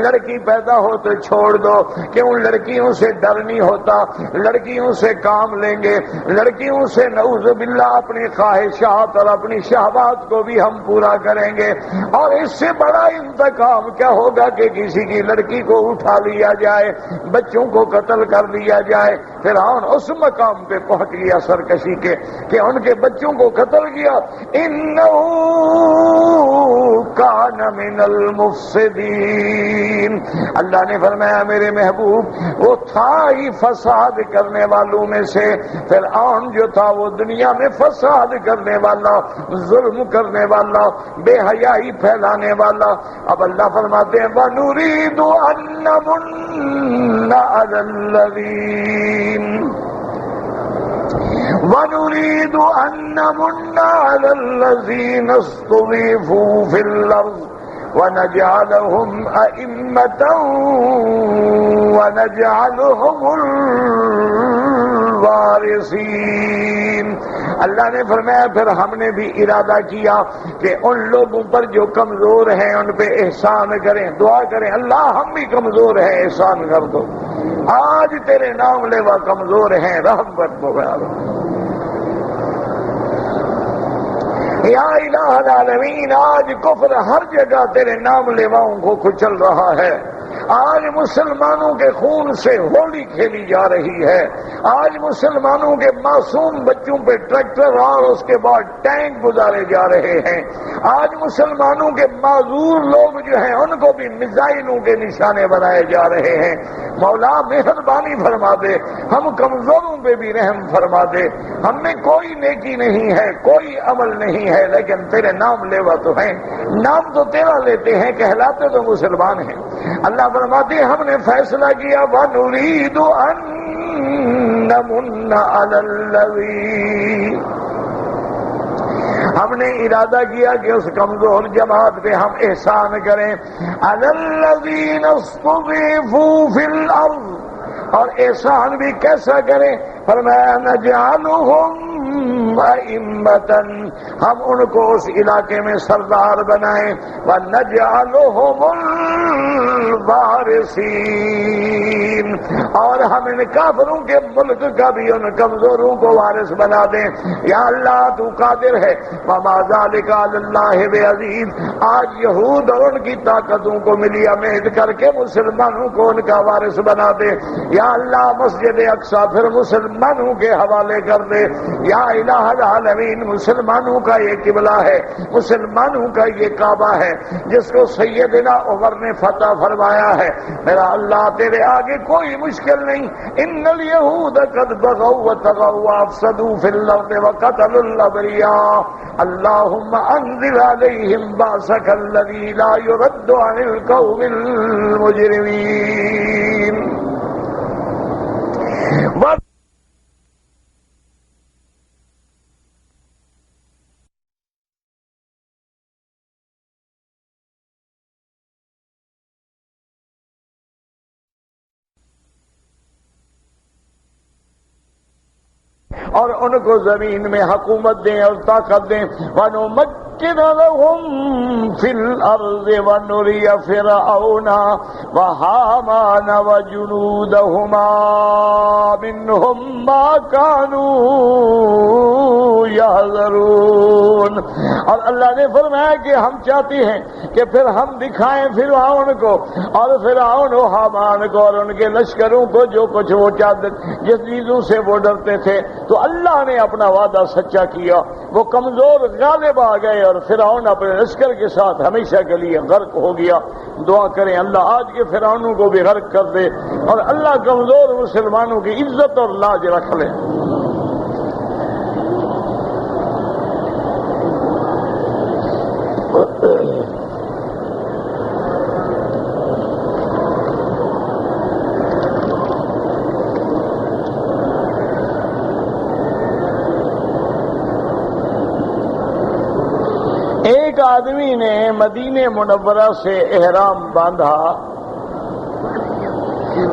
لڑکی پیدا ہو تو چھوڑ دو. کیوں؟ لڑکیوں سے ڈر نہیں ہوتا, لڑکیوں سے کام لیں گے, لڑکیوں سے نعوذ باللہ اپنی خواہشات اور اپنی شہوات کو بھی ہم پورا کریں گے. اور اس سے بڑا انتقام کیا ہوگا کہ کسی کی لڑکی کو اٹھا لیا جائے, بچوں کو قتل کر دیا جائے. فرعون اس مقام پہ پہنچ گیا سرکشی کے کہ ان کے بچوں کو قتل کیا. انہو کان من المفسدین, اللہ نے فرمایا میرے محبوب وہ تھا ہی فساد کرنے والوں میں سے. فرعون جو تھا وہ دنیا میں فساد کرنے والا, ظلم کرنے والا, بے حیائی پھیلانے والا. اب اللہ فرماتے ہیں وَنُرِيدُ أَن نَّمُنَّ عَلَى الَّذِينَ وَنُرِيدُ أَن نَّمُنَّ عَلَى الَّذِينَ اسْتُضِعْفُوا فِي الْأَرْضِ وَنَجْعَلَهُمْ أَئِمَّةً وَنَجْعَلَهُمُ الوارثین. اللہ نے فرمایا پھر ہم نے بھی ارادہ کیا کہ ان لوگوں پر جو کمزور ہیں ان پہ احسان کریں. دعا کریں اللہ ہم بھی کمزور ہیں, احسان کر دو. آج تیرے نام لیوا کمزور ہیں, رحم کر دو. یا الہ العالمین, آج کفر ہر جگہ تیرے نام لیواؤں کو کچل رہا ہے, آج مسلمانوں کے خون سے ہولی کھیلی جا رہی ہے، آج مسلمانوں کے معصوم بچوں پہ ٹریکٹر اور اس کے بعد ٹینک گزارے جا رہے ہیں، آج مسلمانوں کے معذور لوگ جو ہیں ان کو بھی میزائلوں کے نشانے بنائے جا رہے ہیں۔ مولا مہربانی فرما دے، ہم کمزوروں پہ بھی رحم فرما دے، ہم میں کوئی نیکی نہیں ہے، کوئی عمل نہیں ہے، لیکن تیرے نام لیوا تو ہیں، نام تو تیرا لیتے ہیں، کہلاتے تو مسلمان ہیں۔ اللہ فرماتے ہم نے فیصلہ کیا وَنُرِيدُ أَن نَّمُنَّ عَلَى الَّذِينَ، ہم نے ارادہ کیا کہ اس کمزور جماعت پہ ہم احسان کریں، عَلَى الَّذِينَ اسْتُضْعِفُوا فِي الْأَرْضِ، اور احسان بھی کیسا کریں؟ فرمایا نَجْعَلُهُمْ أَئِمَّةً، ہم ان کو اس علاقے میں سردار بنائیں، وَنَجْعَلُهُمُ الْوَارِثِينَ، اور ہم ان کافروں کے ملک کا بھی ان کمزوروں کو وارث بنا دیں۔ یا اللہ تو قادر ہے، وَمَا ذَلِكَ عَلَى اللَّهِ بِعَزِيزٍ، آج یہود اور ان کی طاقتوں کو ملی امید کر کے مسلمانوں کو ان کا وارث بنا دے۔ یا اللہ مسجد اقصی پھر مسلمانوں کے حوالے کر دے۔ یا الہ العالمین، مسلمانوں کا یہ قبلہ ہے، مسلمانوں کا یہ کعبہ ہے جس کو سیدنا عمر نے فتح فرمایا ہے۔ میرا اللہ تیرے آگے کوئی مشکل نہیں۔ ان الیہود قد بغوا وطغوا وافسدوا فی الارض وقتلوا الابریاء، اللہم انزل علیہم باسک الذی لا يرد عن القوم المجرمین۔ اور ان کو زمین میں حکومت دیں اور طاقت دیں، وَنُمَكِّنَ لَهُمْ فِي الْأَرْضِ وَنُرِيَ فِرْعَوْنَ وَهَامَانَ وَجُنُودَهُمَا مِنْهُمْ مَا كَانُوا يَحْذَرُونَ۔ اور اللہ نے فرمایا کہ ہم چاہتے ہیں کہ پھر ہم دکھائیں فرعون کو اور فرعون و حامان کو اور ان کے لشکروں کو جو کچھ وہ چاہتے، جس چیزوں سے وہ ڈرتے تھے، تو اللہ نے اپنا وعدہ سچا کیا، وہ کمزور غالب آ گئے اور فرعون اپنے لشکر کے ساتھ ہمیشہ کے لیے غرق ہو گیا۔ دعا کریں اللہ آج کے فرعونوں کو بھی غرق کر دے اور اللہ کمزور مسلمانوں کی عزت اور لاج رکھ لے۔ ایک آدمی نے مدینہ منورہ سے احرام باندھا،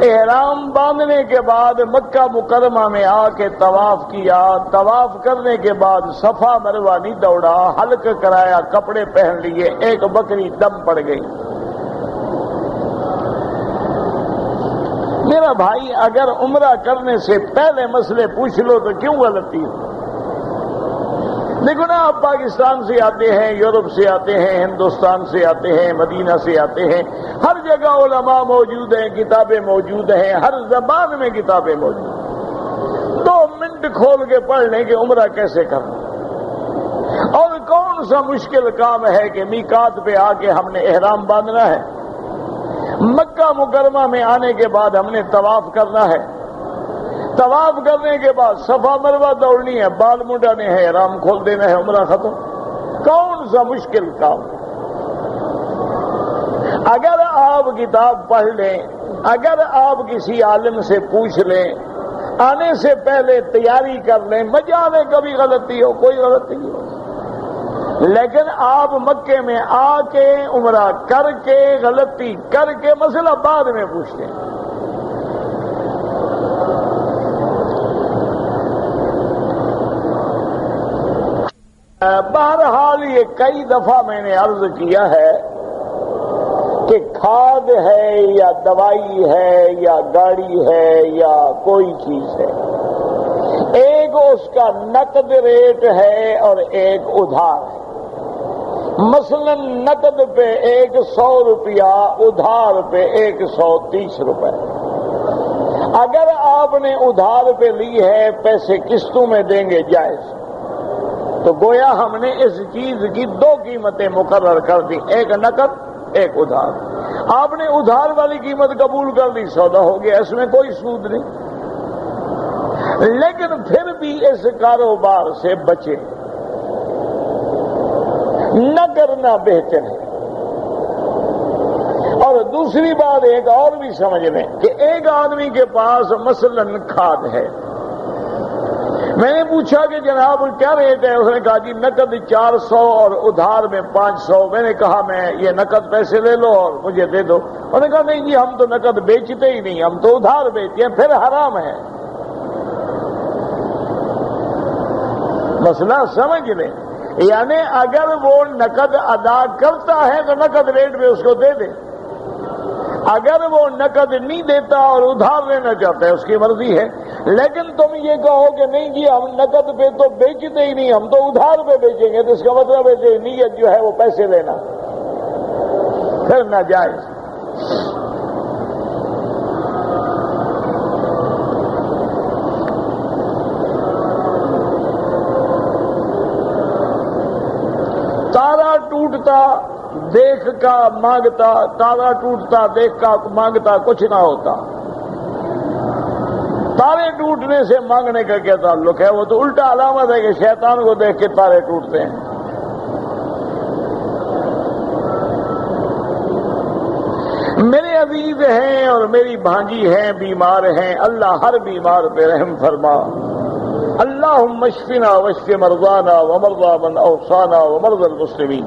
احرام باندھنے کے بعد مکہ مکرمہ میں آ کے طواف کیا، طواف کرنے کے بعد صفا مروہ نہیں دوڑا، حلق کرایا، کپڑے پہن لیے، ایک بکری دم پڑ گئی۔ میرا بھائی اگر عمرہ کرنے سے پہلے مسئلے پوچھ لو تو کیوں غلطی ہو؟ دیکھو نا، آپ پاکستان سے آتے ہیں، یورپ سے آتے ہیں، ہندوستان سے آتے ہیں، مدینہ سے آتے ہیں، ہر جگہ علماء موجود ہیں، کتابیں موجود ہیں، ہر زبان میں کتابیں موجود ہیں۔ 2 منٹ کھول کے پڑھ لیں کہ عمرہ کیسے کرنا، اور کون سا مشکل کام ہے کہ میقات پہ آ کے ہم نے احرام باندھنا ہے، مکہ مکرمہ میں آنے کے بعد ہم نے طواف کرنا ہے، طواف کرنے کے بعد صفا مروہ دوڑنی ہے، بال منڈانے ہیں، احرام کھول دینا ہے، عمرہ ختم۔ کون سا مشکل کام؟ اگر آپ کتاب پڑھ لیں، اگر آپ کسی عالم سے پوچھ لیں، آنے سے پہلے تیاری کر لیں، مجانے کبھی غلطی ہو، کوئی غلطی نہیں ہو، لیکن آپ مکے میں آ کے عمرہ کر کے غلطی کر کے مسئلہ بعد میں پوچھتے ہیں۔ بہرحال یہ کئی دفعہ میں نے عرض کیا ہے کہ کھاد ہے یا دوائی ہے یا گاڑی ہے یا کوئی چیز ہے، ایک اس کا نقد ریٹ ہے اور ایک ادھار ہے۔ مثلا نقد پہ 100 روپیہ، ادھار پہ 130 روپے۔ اگر آپ نے ادھار پہ لی ہے، پیسے قسطوں میں دیں گے جائز، تو گویا ہم نے اس چیز کی 2 قیمتیں مقرر کر دی، ایک نقد ایک ادھار۔ آپ نے ادھار والی قیمت قبول کر دی، سودا ہو گیا، اس میں کوئی سود نہیں، لیکن پھر بھی اس کاروبار سے بچے، نہ کرنا بہتر ہے۔ اور دوسری بات ایک اور بھی سمجھ لیں کہ ایک آدمی کے پاس مثلا کھاد ہے، میں نے پوچھا کہ جناب کیا ریٹ ہے؟ اس نے کہا جی نقد 400 اور ادھار میں 500۔ میں نے کہا میں یہ نقد پیسے لے لو اور مجھے دے دو۔ انہوں نے کہا نہیں جی ہم تو نقد بیچتے ہی نہیں، ہم تو ادھار بیچتے ہیں، پھر حرام ہے۔ مسئلہ سمجھ لیں، یعنی اگر وہ نقد ادا کرتا ہے تو نقد ریٹ پہ اس کو دے دے، اگر وہ نقد نہیں دیتا اور ادھار لینا چاہتا ہے اس کی مرضی ہے۔ لیکن تم یہ کہو کہ نہیں جی ہم نقد پہ تو بیچتے ہی نہیں، ہم تو ادھار پہ بیچیں گے، تو اس کا مطلب ہے کہ نیت جو ہے وہ پیسے لینا، پھر ناجائز۔ تارا ٹوٹتا دیکھ کا مانگتا، تارا ٹوٹتا دیکھ کا مانگتا کچھ نہ ہوتا۔ تارے ٹوٹنے سے مانگنے کا کیا تعلق ہے؟ وہ تو الٹا علامت ہے کہ شیطان کو دیکھ کے تارے ٹوٹتے ہیں۔ میرے عزیز ہیں اور میری بھانجی ہیں، بیمار ہیں، اللہ ہر بیمار پہ رحم فرما۔ اللہم اشفنا واشف مرضانا ومرضى من اوصانا ومرضى المسلمین۔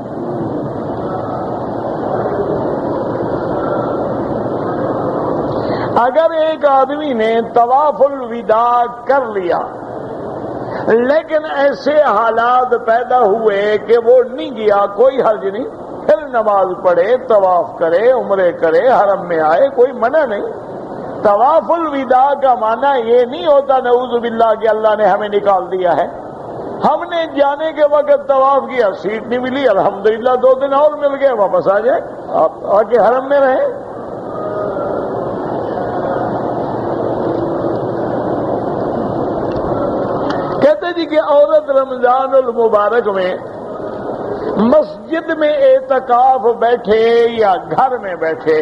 اگر ایک آدمی نے طواف الوداع کر لیا لیکن ایسے حالات پیدا ہوئے کہ وہ نہیں گیا، کوئی حرج نہیں، پھر نماز پڑھے، طواف کرے، عمرے کرے، حرم میں آئے، کوئی منع نہیں۔ طواف الوداع کا معنی یہ نہیں ہوتا نعوذ باللہ کہ اللہ نے ہمیں نکال دیا ہے۔ ہم نے جانے کے وقت طواف کیا، سیٹ نہیں ملی، الحمدللہ 2 دن اور مل گئے، واپس آ جائے، آپ آ کے حرم میں رہیں۔ کہتے جی کہ عورت رمضان المبارک میں مسجد میں اعتکاف بیٹھے یا گھر میں بیٹھے،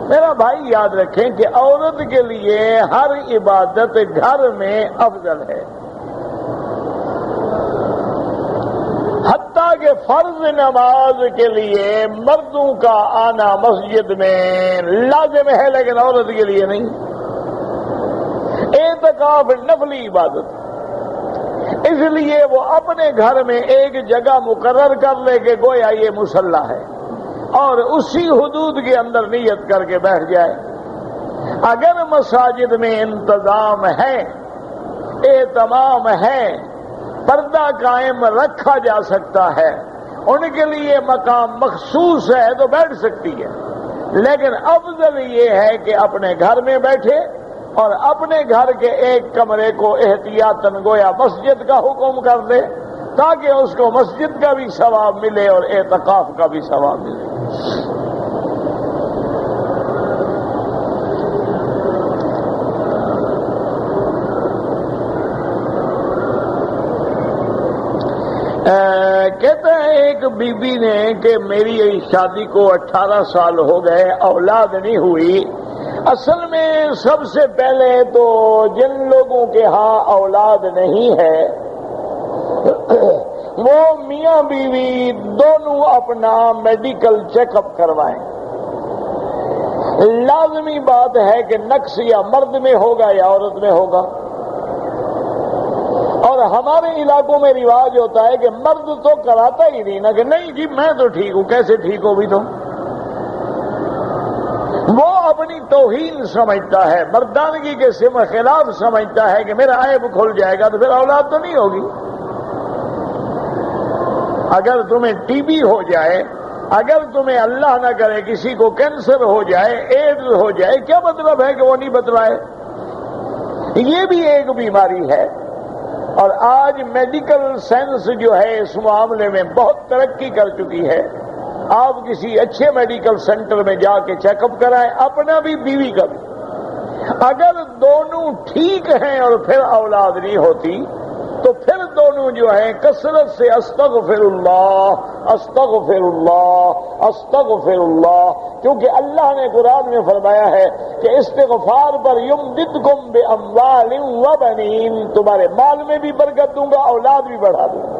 میرا بھائی یاد رکھیں کہ عورت کے لیے ہر عبادت گھر میں افضل ہے، حتیٰ کہ فرض نماز کے لیے مردوں کا آنا مسجد میں لازم ہے لیکن عورت کے لیے نہیں۔ اعتکاف نفلی عبادت، اس لیے وہ اپنے گھر میں ایک جگہ مقرر کر لے کہ گویا یہ مصلی ہے، اور اسی حدود کے اندر نیت کر کے بیٹھ جائے۔ اگر مساجد میں انتظام ہے، اہتمام ہے، پردہ قائم رکھا جا سکتا ہے، ان کے لیے مقام مخصوص ہے تو بیٹھ سکتی ہے، لیکن افضل یہ ہے کہ اپنے گھر میں بیٹھے اور اپنے گھر کے ایک کمرے کو احتیاطاً گویا مسجد کا حکم کر دے تاکہ اس کو مسجد کا بھی ثواب ملے اور اعتکاف کا بھی ثواب ملے۔ کہتا ہے ایک بی بی نے کہ میری شادی کو 18 سال ہو گئے، اولاد نہیں ہوئی۔ اصل میں سب سے پہلے تو جن لوگوں کے ہاں اولاد نہیں ہے وہ میاں بیوی دونوں اپنا میڈیکل چیک اپ کروائیں۔ لازمی بات ہے کہ نقص یا مرد میں ہوگا یا عورت میں ہوگا، اور ہمارے علاقوں میں رواج ہوتا ہے کہ مرد تو کراتا ہی نہیں نا، کہ نہیں جی میں تو ٹھیک ہوں، کیسے ٹھیک ہو بھی تو؟ وہ اپنی توہین سمجھتا ہے، مردانگی کے خلاف سمجھتا ہے کہ میرا عیب کھل جائے گا تو پھر اولاد تو نہیں ہوگی۔ اگر تمہیں ٹی بی ہو جائے، اگر تمہیں اللہ نہ کرے کسی کو کینسر ہو جائے، ایڈز ہو جائے، کیا مطلب ہے کہ وہ نہیں بتلائے؟ یہ بھی ایک بیماری ہے، اور آج میڈیکل سائنس جو ہے اس معاملے میں بہت ترقی کر چکی ہے. آپ کسی اچھے میڈیکل سینٹر میں جا کے چیک اپ کرائیں، اپنا بھی بیوی کا بھی. اگر دونوں ٹھیک ہیں اور پھر اولاد نہیں ہوتی تو پھر دونوں جو ہیں کثرت سے استغفر اللہ استغفر اللہ استغفر اللہ، کیونکہ اللہ نے قرآن میں فرمایا ہے کہ استغفار پر یمددکم باموال وبنین، تمہارے مال میں بھی برکت دوں گا، اولاد بھی بڑھا دوں گا.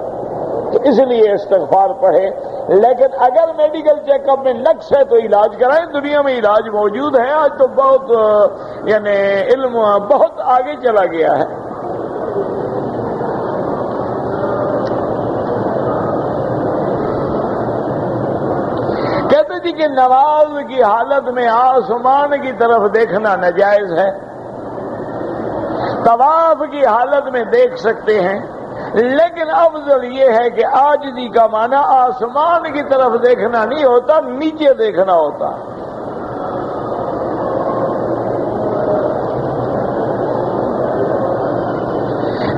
تو اس لیے استغفار پڑھے. لیکن اگر میڈیکل چیک اپ میں نقص ہے تو علاج کرائیں. دنیا میں علاج موجود ہے. آج تو بہت یعنی علم بہت آگے چلا گیا ہے. کہتے تھے کہ نماز کی حالت میں آسمان کی طرف دیکھنا ناجائز ہے. طواف کی حالت میں دیکھ سکتے ہیں، لیکن افضل یہ ہے کہ عاجزی کا معنی آسمان کی طرف دیکھنا نہیں ہوتا، نیچے دیکھنا ہوتا.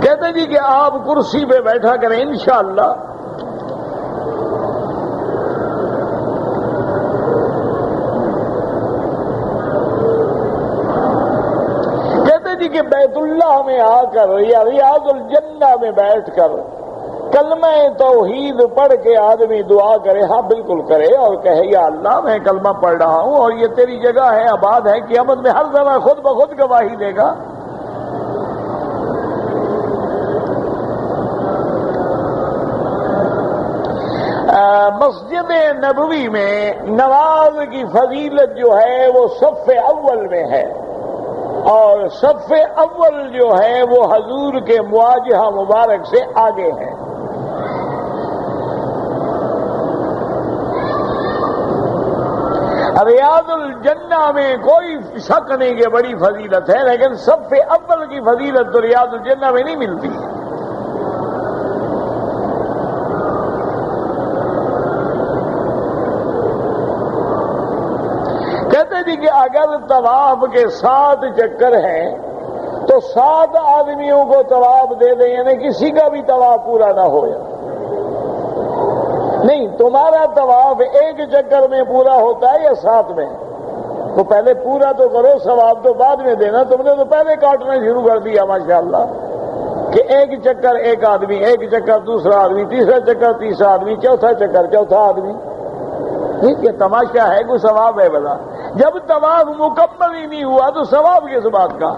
کہتے جی کہ آپ کرسی پہ بیٹھا کریں انشاءاللہ. کہ بیت اللہ میں آ کر یا ریاض الجنہ میں بیٹھ کر کلمہ توحید پڑھ کے آدمی دعا کرے. ہاں بالکل کرے اور کہے یا اللہ میں کلمہ پڑھ رہا ہوں اور یہ تیری جگہ ہے، آباد ہے، قیامت میں ہر ذرا خود بخود گواہی دے گا. مسجد نبوی میں نماز کی فضیلت جو ہے وہ صف اول میں ہے، اور صف اول جو ہے وہ حضور کے مواجہہ مبارک سے آگے ہے. ریاض الجنہ میں کوئی شک نہیں کہ بڑی فضیلت ہے، لیکن صف اول کی فضیلت تو ریاض الجنہ میں نہیں ملتی. کہتے جی کہ اگر طواف کے 7 چکر ہیں تو 7 آدمیوں کو طواف دے دیں، یعنی کسی کا بھی طواف پورا نہ ہو. نہیں، تمہارا طواف 1 چکر میں پورا ہوتا ہے یا 7 میں؟ تو پہلے پورا تو کرو، ثواب تو بعد میں دینا. تم نے تو پہلے کاٹنا شروع کر دیا ماشاءاللہ کہ 1 چکر 1 آدمی، 1 چکر دوسرا آدمی، تیسرا چکر تیسرا آدمی، چوتھا چکر چوتھا آدمی. ٹھیک ہے، تماشا ہے، کوئی ثواب ہے بلا؟ جب طواف مکمل ہی نہیں ہوا تو ثواب کس بات کا؟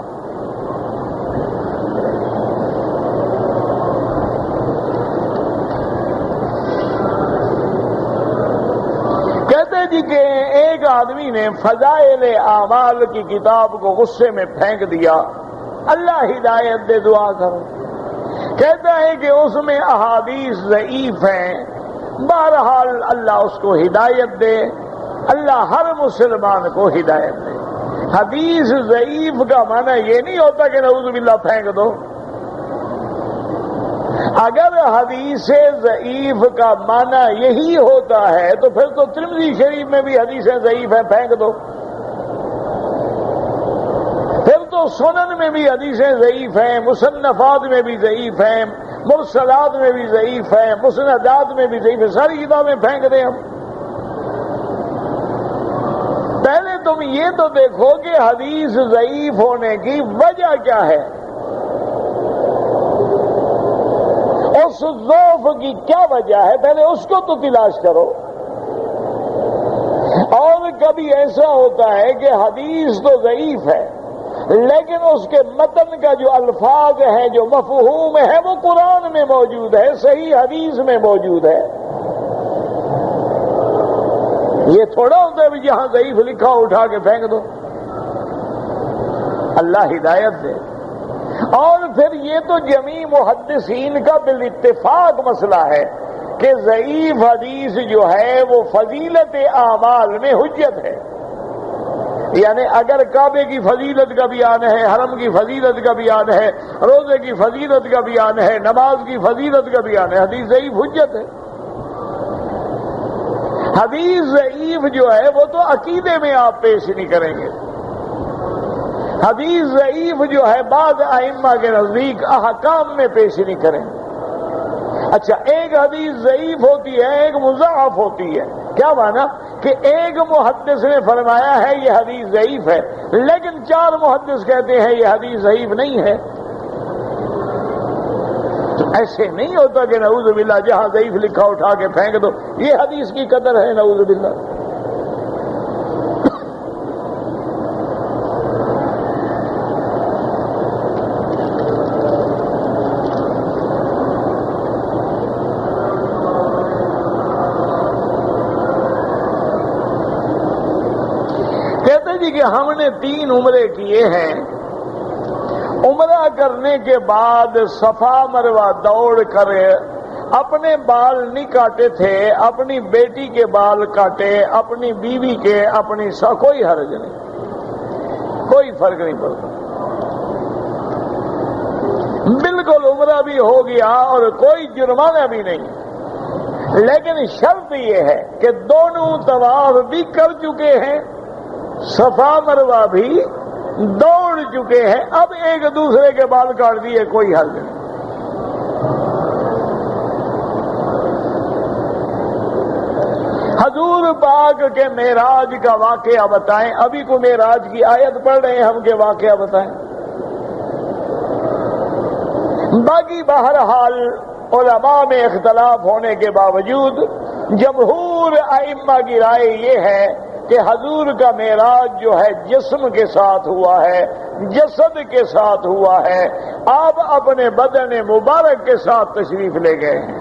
کہتے جی کہ ایک آدمی نے فضائل اعمال کی کتاب کو غصے میں پھینک دیا. اللہ ہدایت دے، دعا کرو. کہتا ہے کہ اس میں احادیث ضعیف ہیں. بہرحال اللہ اس کو ہدایت دے، اللہ ہر مسلمان کو ہدایت دے. حدیث ضعیف کا معنی یہ نہیں ہوتا کہ نعوذ باللہ پھینک دو. اگر حدیث ضعیف کا معنی یہی ہوتا ہے تو پھر تو ترمذی شریف میں بھی حدیثیں ضعیف ہیں، پھینک دو. پھر تو سنن میں بھی حدیثیں ضعیف ہیں، مصنفات میں بھی ضعیف ہیں، مرسلات میں بھی ضعیف ہیں، مسندات میں بھی ضعیف ہیں. ساری کتابیں پھینک دیں ہم. پہلے تم یہ تو دیکھو کہ حدیث ضعیف ہونے کی وجہ کیا ہے، اس ضعف کی کیا وجہ ہے، پہلے اس کو تو تلاش کرو. اور کبھی ایسا ہوتا ہے کہ حدیث تو ضعیف ہے لیکن اس کے متن کا جو الفاظ ہیں، جو مفہوم ہے، وہ قرآن میں موجود ہے، صحیح حدیث میں موجود ہے. یہ تھوڑا ہوتا ہے جہاں ضعیف لکھا اٹھا کے پھینک دو. اللہ ہدایت دے. اور پھر یہ تو جمیع محدثین کا بالاتفاق مسئلہ ہے کہ ضعیف حدیث جو ہے وہ فضیلت اعمال میں حجت ہے. یعنی اگر کعبے کی فضیلت کا بیان ہے، حرم کی فضیلت کا بیان ہے، روزے کی فضیلت کا بیان ہے، نماز کی فضیلت کا بیان ہے، حدیث ضعیف حجت ہے. حدیث ضعیف جو ہے وہ تو عقیدے میں آپ پیش نہیں کریں گے. حدیث ضعیف جو ہے بعض ائمہ کے نزدیک احکام میں پیش نہیں کریں. اچھا، ایک حدیث ضعیف ہوتی ہے، ایک مضاعف ہوتی ہے. کیا مانا کہ ایک محدث نے فرمایا ہے یہ حدیث ضعیف ہے، لیکن 4 محدث کہتے ہیں یہ حدیث ضعیف نہیں ہے. تو ایسے نہیں ہوتا کہ نعوذ باللہ جہاں ضعیف لکھا اٹھا کے پھینک دو، یہ حدیث کی قدر ہے نعوذ باللہ. کہ ہم نے 3 عمرے کیے ہیں، عمرہ کرنے کے بعد صفا مروہ دوڑ کر اپنے بال نہیں کاٹے تھے، اپنی بیٹی کے بال کاٹے، اپنی بیوی کے، اپنی کوئی حرج نہیں، کوئی فرق نہیں پڑتا. بالکل عمرہ بھی ہو گیا اور کوئی جرمانہ بھی نہیں. لیکن شرط یہ ہے کہ دونوں طواف بھی کر چکے ہیں، صفا مروہ بھی دوڑ چکے ہیں، اب ایک دوسرے کے بال کاٹ دیے، کوئی حل نہیں. حضور پاک کے معراج کا واقعہ بتائیں. ابھی کو معراج کی آیت پڑھ رہے ہیں ہم، کے واقعہ بتائیں. باقی بہرحال علماء میں اختلاف ہونے کے باوجود جمہور ائمہ کی رائے یہ ہے کہ حضور کا معراج جو ہے جسم کے ساتھ ہوا ہے، جسد کے ساتھ ہوا ہے. آپ اپنے بدن مبارک کے ساتھ تشریف لے گئے ہیں.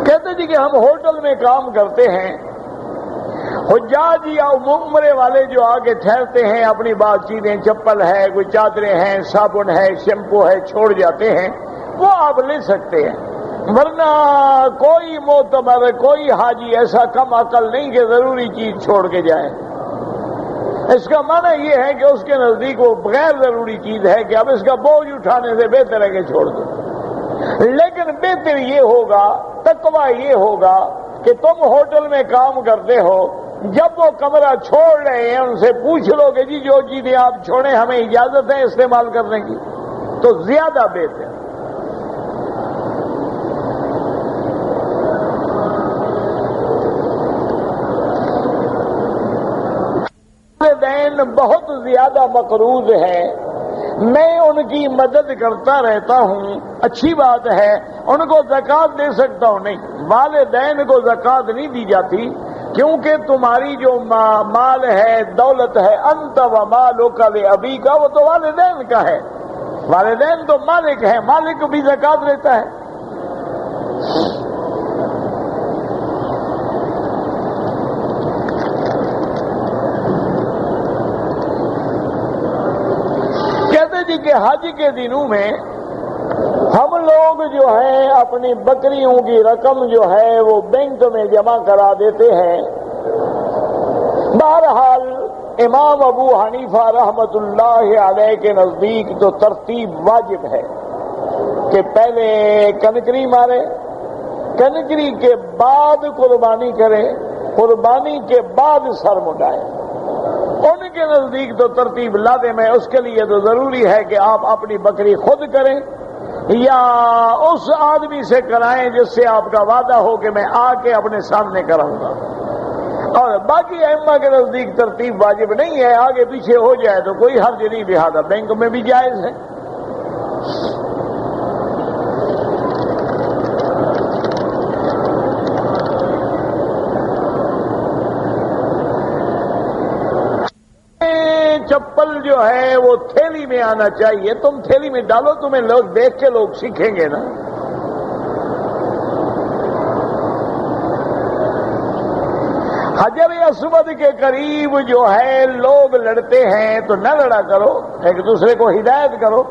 کہتے جی کہ ہم ہوٹل میں کام کرتے ہیں، حجاج یا عمرے والے جو آگے ٹھہرتے ہیں، اپنی بات چیزیں، چپل ہے، کوئی چادریں ہیں، صابن ہے، شیمپو ہے، چھوڑ جاتے ہیں، وہ آپ لے سکتے ہیں. ورنہ کوئی معتبر، کوئی حاجی ایسا کم عقل نہیں کہ ضروری چیز چھوڑ کے جائے. اس کا معنی یہ ہے کہ اس کے نزدیک وہ غیر ضروری چیز ہے کہ اب اس کا بوجھ اٹھانے سے بہتر ہے کہ چھوڑ دو. لیکن بہتر یہ ہوگا، تقویٰ یہ ہوگا کہ تم ہوٹل میں کام کرتے ہو، جب وہ کمرہ چھوڑ رہے ہیں ان سے پوچھ لو کہ جی جو چیزیں آپ چھوڑیں ہمیں اجازت ہے استعمال کرنے کی، تو زیادہ بہتر. والدین بہت زیادہ مقروض ہیں، میں ان کی مدد کرتا رہتا ہوں، اچھی بات ہے، ان کو زکوٰۃ دے سکتا ہوں. نہیں، والدین کو زکوٰۃ نہیں دی جاتی، کیونکہ تمہاری جو مال ہے، دولت ہے، انت و مالک لابیک، وہ تو والدین کا ہے. والدین تو مالک ہے، مالک بھی زکوٰۃ لیتا ہے. کہتے جی کہ حج کے دنوں میں ہم لوگ جو ہیں اپنی بکریوں کی رقم جو ہے وہ بینک میں جمع کرا دیتے ہیں. بہرحال امام ابو حنیفہ رحمت اللہ علیہ کے نزدیک تو ترتیب واجب ہے کہ پہلے کنکری مارے، کنکری کے بعد قربانی کرے، قربانی کے بعد سر منڈائے. ان کے نزدیک تو ترتیب لازم ہے. اس کے لیے تو ضروری ہے کہ آپ اپنی بکری خود کریں یا اس آدمی سے کرائیں جس سے آپ کا وعدہ ہو کہ میں آ کے اپنے سامنے کراؤں گا. اور باقی ائمہ کے نزدیک ترتیب واجب نہیں ہے، آگے پیچھے ہو جائے تو کوئی حرج نہیں، لہذا بینک میں بھی جائز ہے. چپل جو ہے وہ تھیلی میں آنا چاہیے. تم تھیلی میں ڈالو، تمہیں لوگ دیکھ کے لوگ سیکھیں گے نا. حجر اسود کے قریب جو ہے لوگ لڑتے ہیں تو نہ لڑا کرو، ایک دوسرے کو ہدایت کرو.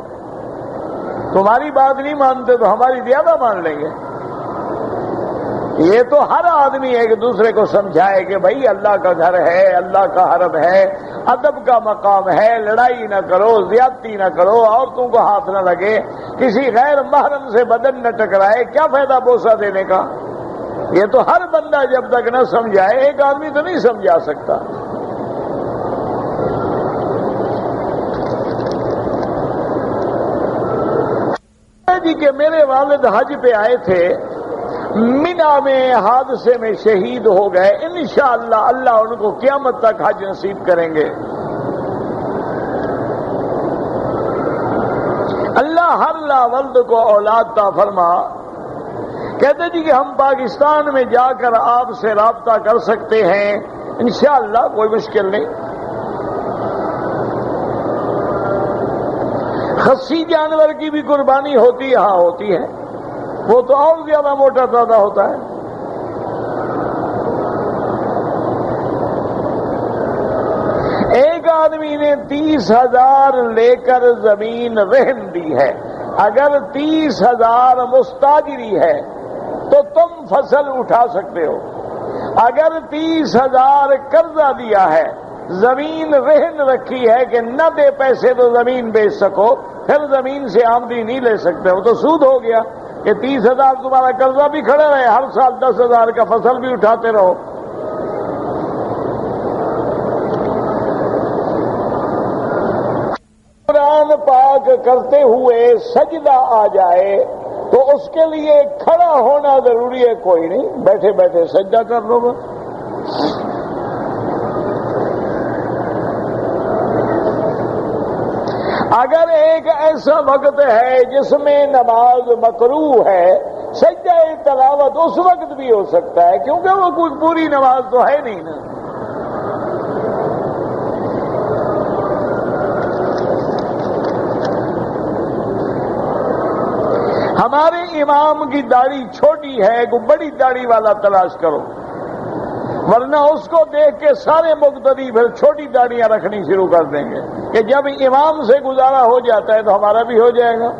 تمہاری بات نہیں مانتے تو ہماری زیادہ مان لیں گے. یہ تو ہر آدمی ایک دوسرے کو سمجھائے کہ بھائی اللہ کا گھر ہے، اللہ کا حرم ہے، ادب کا مقام ہے، لڑائی نہ کرو، زیادتی نہ کرو، عورتوں کو ہاتھ نہ لگے، کسی غیر محرم سے بدن نہ ٹکرائے، کیا فائدہ بوسہ دینے کا؟ یہ تو ہر بندہ جب تک نہ سمجھائے، ایک آدمی تو نہیں سمجھا سکتا۔ جی کہ میرے والد حج پہ آئے تھے، مینا میں حادثے میں شہید ہو گئے، انشاءاللہ اللہ ان کو قیامت تک حج نصیب کریں گے۔ اللہ ہر لاولد کو اولاد عطا فرما۔ کہتے جی کہ ہم پاکستان میں جا کر آپ سے رابطہ کر سکتے ہیں؟ انشاءاللہ کوئی مشکل نہیں۔ خصی جانور کی بھی قربانی ہوتی ہے؟ ہاں ہوتی ہے، وہ تو اور زیادہ موٹا تازہ ہوتا ہے۔ ایک آدمی نے 30,000 لے کر زمین رہن دی ہے، اگر 30,000 مستاجری ہے تو تم فصل اٹھا سکتے ہو، اگر 30,000 قرضہ دیا ہے، زمین رہن رکھی ہے کہ نہ دے پیسے تو زمین بیچ سکو، پھر زمین سے آمدنی نہیں لے سکتے ہو، تو سود ہو گیا کہ 30,000 تمہارا قرضہ بھی کھڑا رہے، ہر سال 10,000 کا فصل بھی اٹھاتے رہو۔ قرآن پاک کرتے ہوئے سجدہ آ جائے تو اس کے لیے کھڑا ہونا ضروری ہے؟ کوئی نہیں، بیٹھے بیٹھے سجدہ کر لو گا۔ اگر ایک ایسا وقت ہے جس میں نماز مکروہ ہے، سجدہ تلاوت اس وقت بھی ہو سکتا ہے، کیونکہ وہ کوئی پوری نماز تو ہے نہیں نا۔ ہمارے امام کی داڑھی چھوٹی ہے، کوئی بڑی داڑھی والا تلاش کرو، ورنہ اس کو دیکھ کے سارے مقتدی پھر چھوٹی داڑیاں رکھنی شروع کر دیں گے کہ جب امام سے گزارا ہو جاتا ہے تو ہمارا بھی ہو جائے گا۔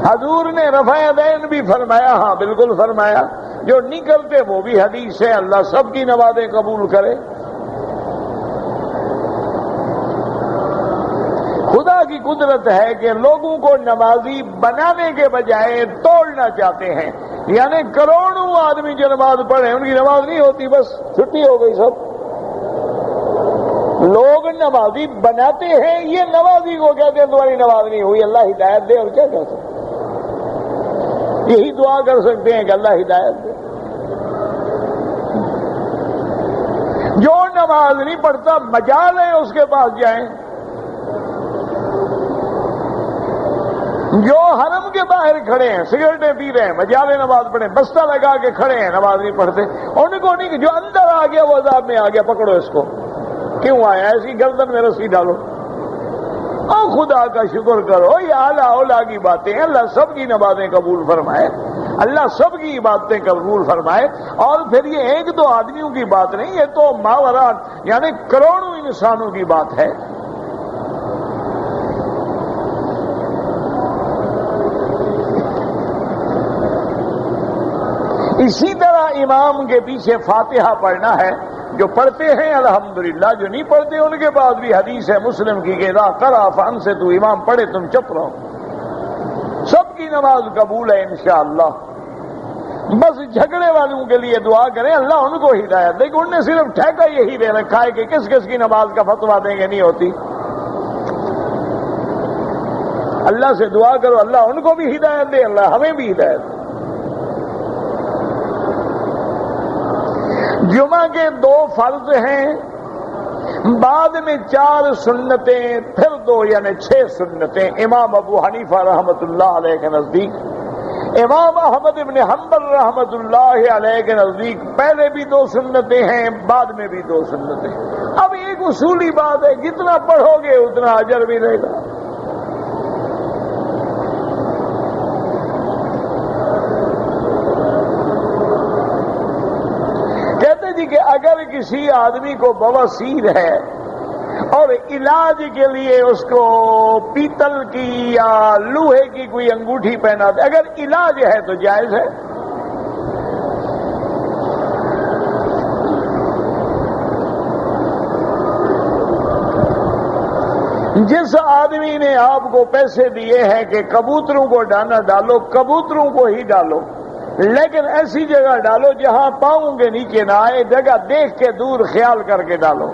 حضور نے رفع یدین بھی فرمایا، ہاں بالکل فرمایا، جو نہیں کرتے وہ بھی حدیث ہے، اللہ سب کی نمازیں قبول کرے۔ خدا کی قدرت ہے کہ لوگوں کو نمازی بنانے کے بجائے توڑنا چاہتے ہیں، یعنی کروڑوں آدمی جو نماز پڑھے ان کی نماز نہیں ہوتی، بس چھٹی ہو گئی سب۔ لوگ نمازی بناتے ہیں، یہ نمازی کو کہتے ہیں تمہاری نماز نہیں ہوئی، اللہ ہدایت دے، اور کیا کہہ سکتے؟ یہی دعا کر سکتے ہیں کہ اللہ ہدایت دے۔ جو نماز نہیں پڑھتا مجال ہے اس کے پاس جائیں، جو حرم کے باہر کھڑے ہیں سگریٹیں پی رہے ہیں مجال نماز پڑھیں، بستہ لگا کے کھڑے ہیں نماز نہیں پڑھتے، ان کو نہیں، جو اندر آ گیا وہ عذاب میں آ گیا، پکڑو اس کو، کیوں آیا؟ ایسی گردن میں رسی ڈالو اور خدا کا شکر کرو۔ یہ اعلیٰ اولیٰ کی باتیں ہیں، اللہ سب کی نمازیں قبول فرمائے، اللہ سب کی عبادتیں قبول فرمائے۔ اور پھر یہ ایک دو آدمیوں کی بات نہیں، یہ تو ماورا یعنی کروڑوں انسانوں کی بات ہے۔ اسی طرح امام کے پیچھے فاتحہ پڑھنا ہے، جو پڑھتے ہیں الحمدللہ، جو نہیں پڑھتے ان کے بعد بھی حدیث ہے مسلم کی کہ اذا قرأ فانصتوا، امام پڑھے تم چپ رہو۔ سب کی نماز قبول ہے انشاءاللہ۔ بس جھگڑے والوں کے لیے دعا کریں اللہ ان کو ہدایت دے، کہ انہوں نے صرف ٹھیکہ یہی دے رکھا ہے کہ کس کس کی نماز کا فتویٰ دیں گے، نہیں ہوتی۔ اللہ سے دعا کرو اللہ ان کو بھی ہدایت دے، اللہ ہمیں بھی ہدایت دے۔ جمعہ کے 2 فرض ہیں، بعد میں 4 سنتیں، پھر 2 یعنی 6 سنتیں امام ابو حنیفہ رحمت اللہ علیہ کے نزدیک۔ امام احمد ابن حنبل رحمت اللہ علیہ کے نزدیک پہلے بھی 2 سنتیں ہیں، بعد میں بھی 2 سنتیں۔ اب ایک اصولی بات ہے، جتنا پڑھو گے اتنا اجر بھی رہے گا۔ کہتے جی کہ اگر کسی آدمی کو بواسیر ہے اور علاج کے لیے اس کو پیتل کی یا لوہے کی کوئی انگوٹھی پہنا دے، اگر علاج ہے تو جائز ہے۔ جس آدمی نے آپ کو پیسے دیے ہیں کہ کبوتروں کو دانا ڈالو، کبوتروں کو ہی ڈالو، لیکن ایسی جگہ ڈالو جہاں پاؤں کے نیچے نہ آئے، جگہ دیکھ کے دور خیال کر کے ڈالو۔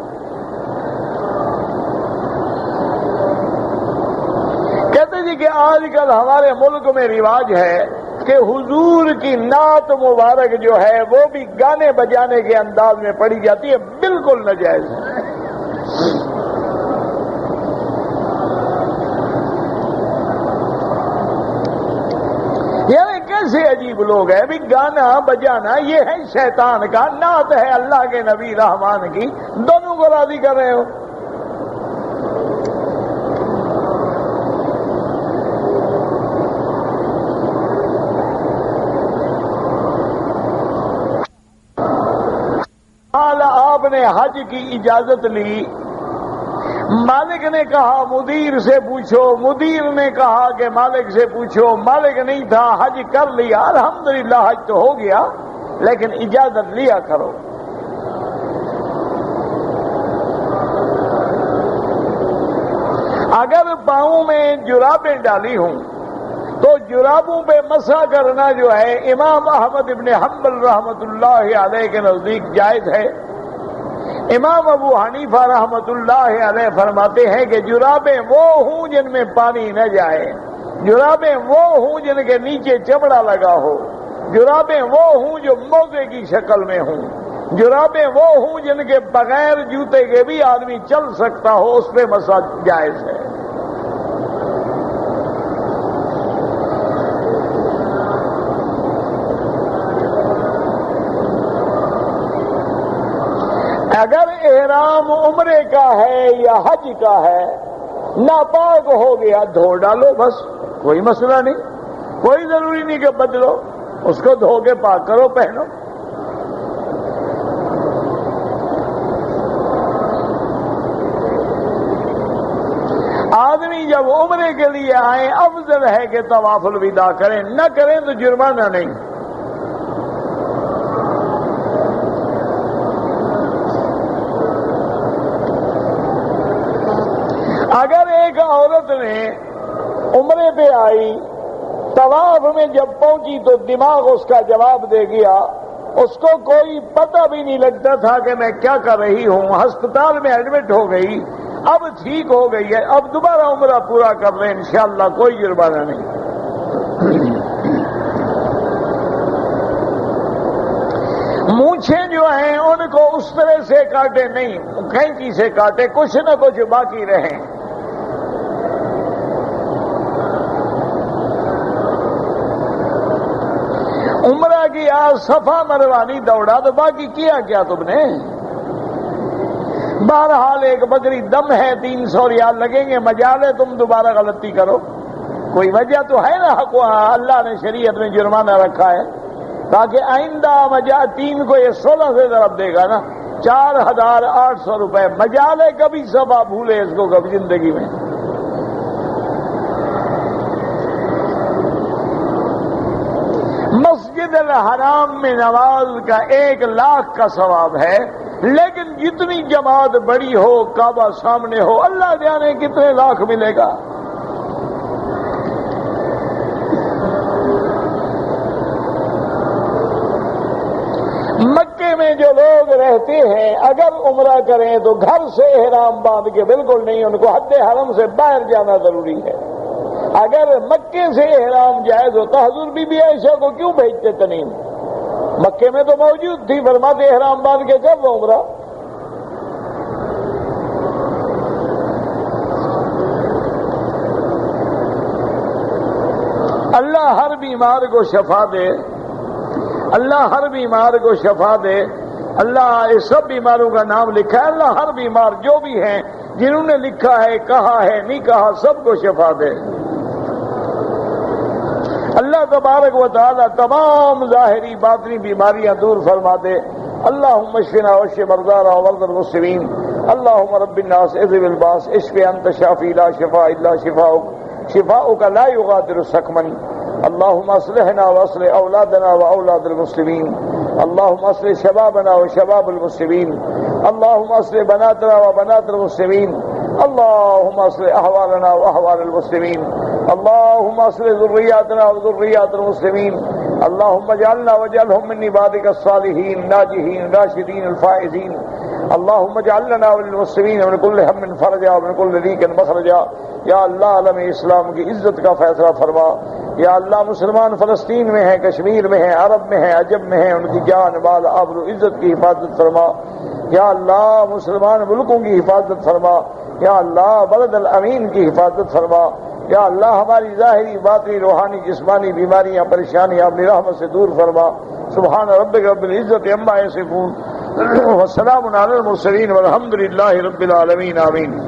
کہتے جی کہ آج کل ہمارے ملک میں رواج ہے کہ حضور کی نعت مبارک جو ہے وہ بھی گانے بجانے کے انداز میں پڑھی جاتی ہے، بالکل ناجائز ہے۔ یعنی کیسے عجیب لوگ ہیں، بھی گانا بجانا یہ ہے شیطان کا، نعت ہے اللہ کے نبی رحمان کی، دونوں کو راضی کر رہے ہو۔ آپ نے حج کی اجازت لی، مالک نے کہا مدیر سے پوچھو، مدیر نے کہا کہ مالک سے پوچھو، مالک نہیں تھا، حج کر لیا، الحمدللہ حج تو ہو گیا، لیکن اجازت لیا کرو۔ اگر پاؤں میں جرابیں ڈالی ہوں تو جرابوں پہ مسح کرنا جو ہے امام احمد ابن حنبل رحمۃ اللہ علیہ کے نزدیک جائز ہے۔ امام ابو حنیفہ رحمۃ اللہ علیہ فرماتے ہیں کہ جرابیں وہ ہوں جن میں پانی نہ جائے، جرابیں وہ ہوں جن کے نیچے چمڑا لگا ہو، جرابیں وہ ہوں جو موزے کی شکل میں ہوں، جرابیں وہ ہوں جن کے بغیر جوتے کے بھی آدمی چل سکتا ہو، اس پہ مسح جائز ہے۔ اگر احرام عمرے کا ہے یا حج کا ہے، ناپاک ہو گیا، دھو ڈالو، بس کوئی مسئلہ نہیں، کوئی ضروری نہیں کہ بدلو، اس کو دھو کے پاک کرو، پہنو۔ آدمی جب عمرے کے لیے آئیں افضل ہے کہ طواف الوداع کریں، نہ کریں تو جرمانہ نہیں۔ اگر ایک عورت نے عمرے پہ آئی، طواف میں جب پہنچی تو دماغ اس کا جواب دے گیا، اس کو کوئی پتہ بھی نہیں لگتا تھا کہ میں کیا کر رہی ہوں، ہسپتال میں ایڈمٹ ہو گئی، اب ٹھیک ہو گئی ہے، اب دوبارہ عمرہ پورا کر لیں انشاءاللہ، کوئی جرمانہ نہیں۔ مونچھیں جو ہیں ان کو اس طرح سے کاٹے نہیں، کینچی سے کاٹے، کچھ نہ کچھ باقی رہیں۔ عمرہ کیا، صفا مروا نہیں دوڑا، تو باقی کیا کیا تم نے؟ بہرحال ایک بکری دم ہے، 300 ریال لگیں گے، مجال ہے تم دوبارہ غلطی کرو، کوئی وجہ تو ہے نا، اللہ نے شریعت میں جرمانہ رکھا ہے تاکہ آئندہ 3 کو یہ 16 سے ضرب دے گا نا، 4800 روپے، مجال ہے کبھی صفا بھولے اس کو کبھی زندگی میں۔ مسجد الحرام میں نماز کا 1 لاکھ کا ثواب ہے، لیکن جتنی جماعت بڑی ہو، کعبہ سامنے ہو، اللہ جانے کتنے لاکھ ملے گا۔ مکے میں جو لوگ رہتے ہیں اگر عمرہ کریں تو گھر سے احرام باندھ کے بالکل نہیں، ان کو حد حرم سے باہر جانا ضروری ہے۔ اگر مکے سے احرام جائز ہوتا حضور بی بی عائشہ کو کیوں بھیجتے تنیم؟ مکے میں تو موجود تھی، فرماتے احرام باندھ کے جب وہ عمرہ۔ اللہ ہر بیمار کو شفا دے، اللہ ہر بیمار کو شفا دے۔ اللہ اس سب بیماروں کا نام لکھا ہے، اللہ ہر بیمار جو بھی ہیں جنہوں نے لکھا ہے، کہا ہے، نہیں کہا، سب کو شفا دے۔ اللہ تبارک و تعالی تمام ظاہری باطنی بیماریاں دور فرما دے۔ اللہم اشفنا واشف مرضانا ومرضى المسلمین۔ اللهم رب الناس اذهب الباس اشف انت شافي لا شفاء الا شفاؤك شفاؤك لا يغادر سقما. اللهم اصلحنا واصلح اولادنا واولاد المسلمين. اللهم اصلح شبابنا وشباب المسلمين. اللهم اصلح بناتنا وبنات المسلمين. اللهم اصلح احوالنا واحوال المسلمين. اللهم اصلح ذرياتنا وذريات المسلمين. اللهم اجعلنا واجعلهم من عبادك الصالحين الناجحين الراشدين الفائزين. اللهم اجعل لنا وللمسلمين من كل هم فرجا ومن كل ضيق مخرجا. یا اللہ عالم اسلام کی عزت کا فیصلہ فرما. یا اللہ مسلمان فلسطین میں ہیں، کشمیر میں ہیں، عرب میں ہیں، عجم میں ہیں، ان کی جان مال آبرو عزت کی حفاظت فرما. یا اللہ مسلمان ملکوں کی حفاظت فرما. یا اللہ بلد الامین کی حفاظت فرما. یا اللہ ہماری ظاہری باطنی روحانی جسمانی بیماریاں پریشانیاں اپنی رحمت سے دور فرما. سبحان ربک رب العزت عما یصفون وسلام علی المرسلین والحمد للہ رب العالمین. آمین.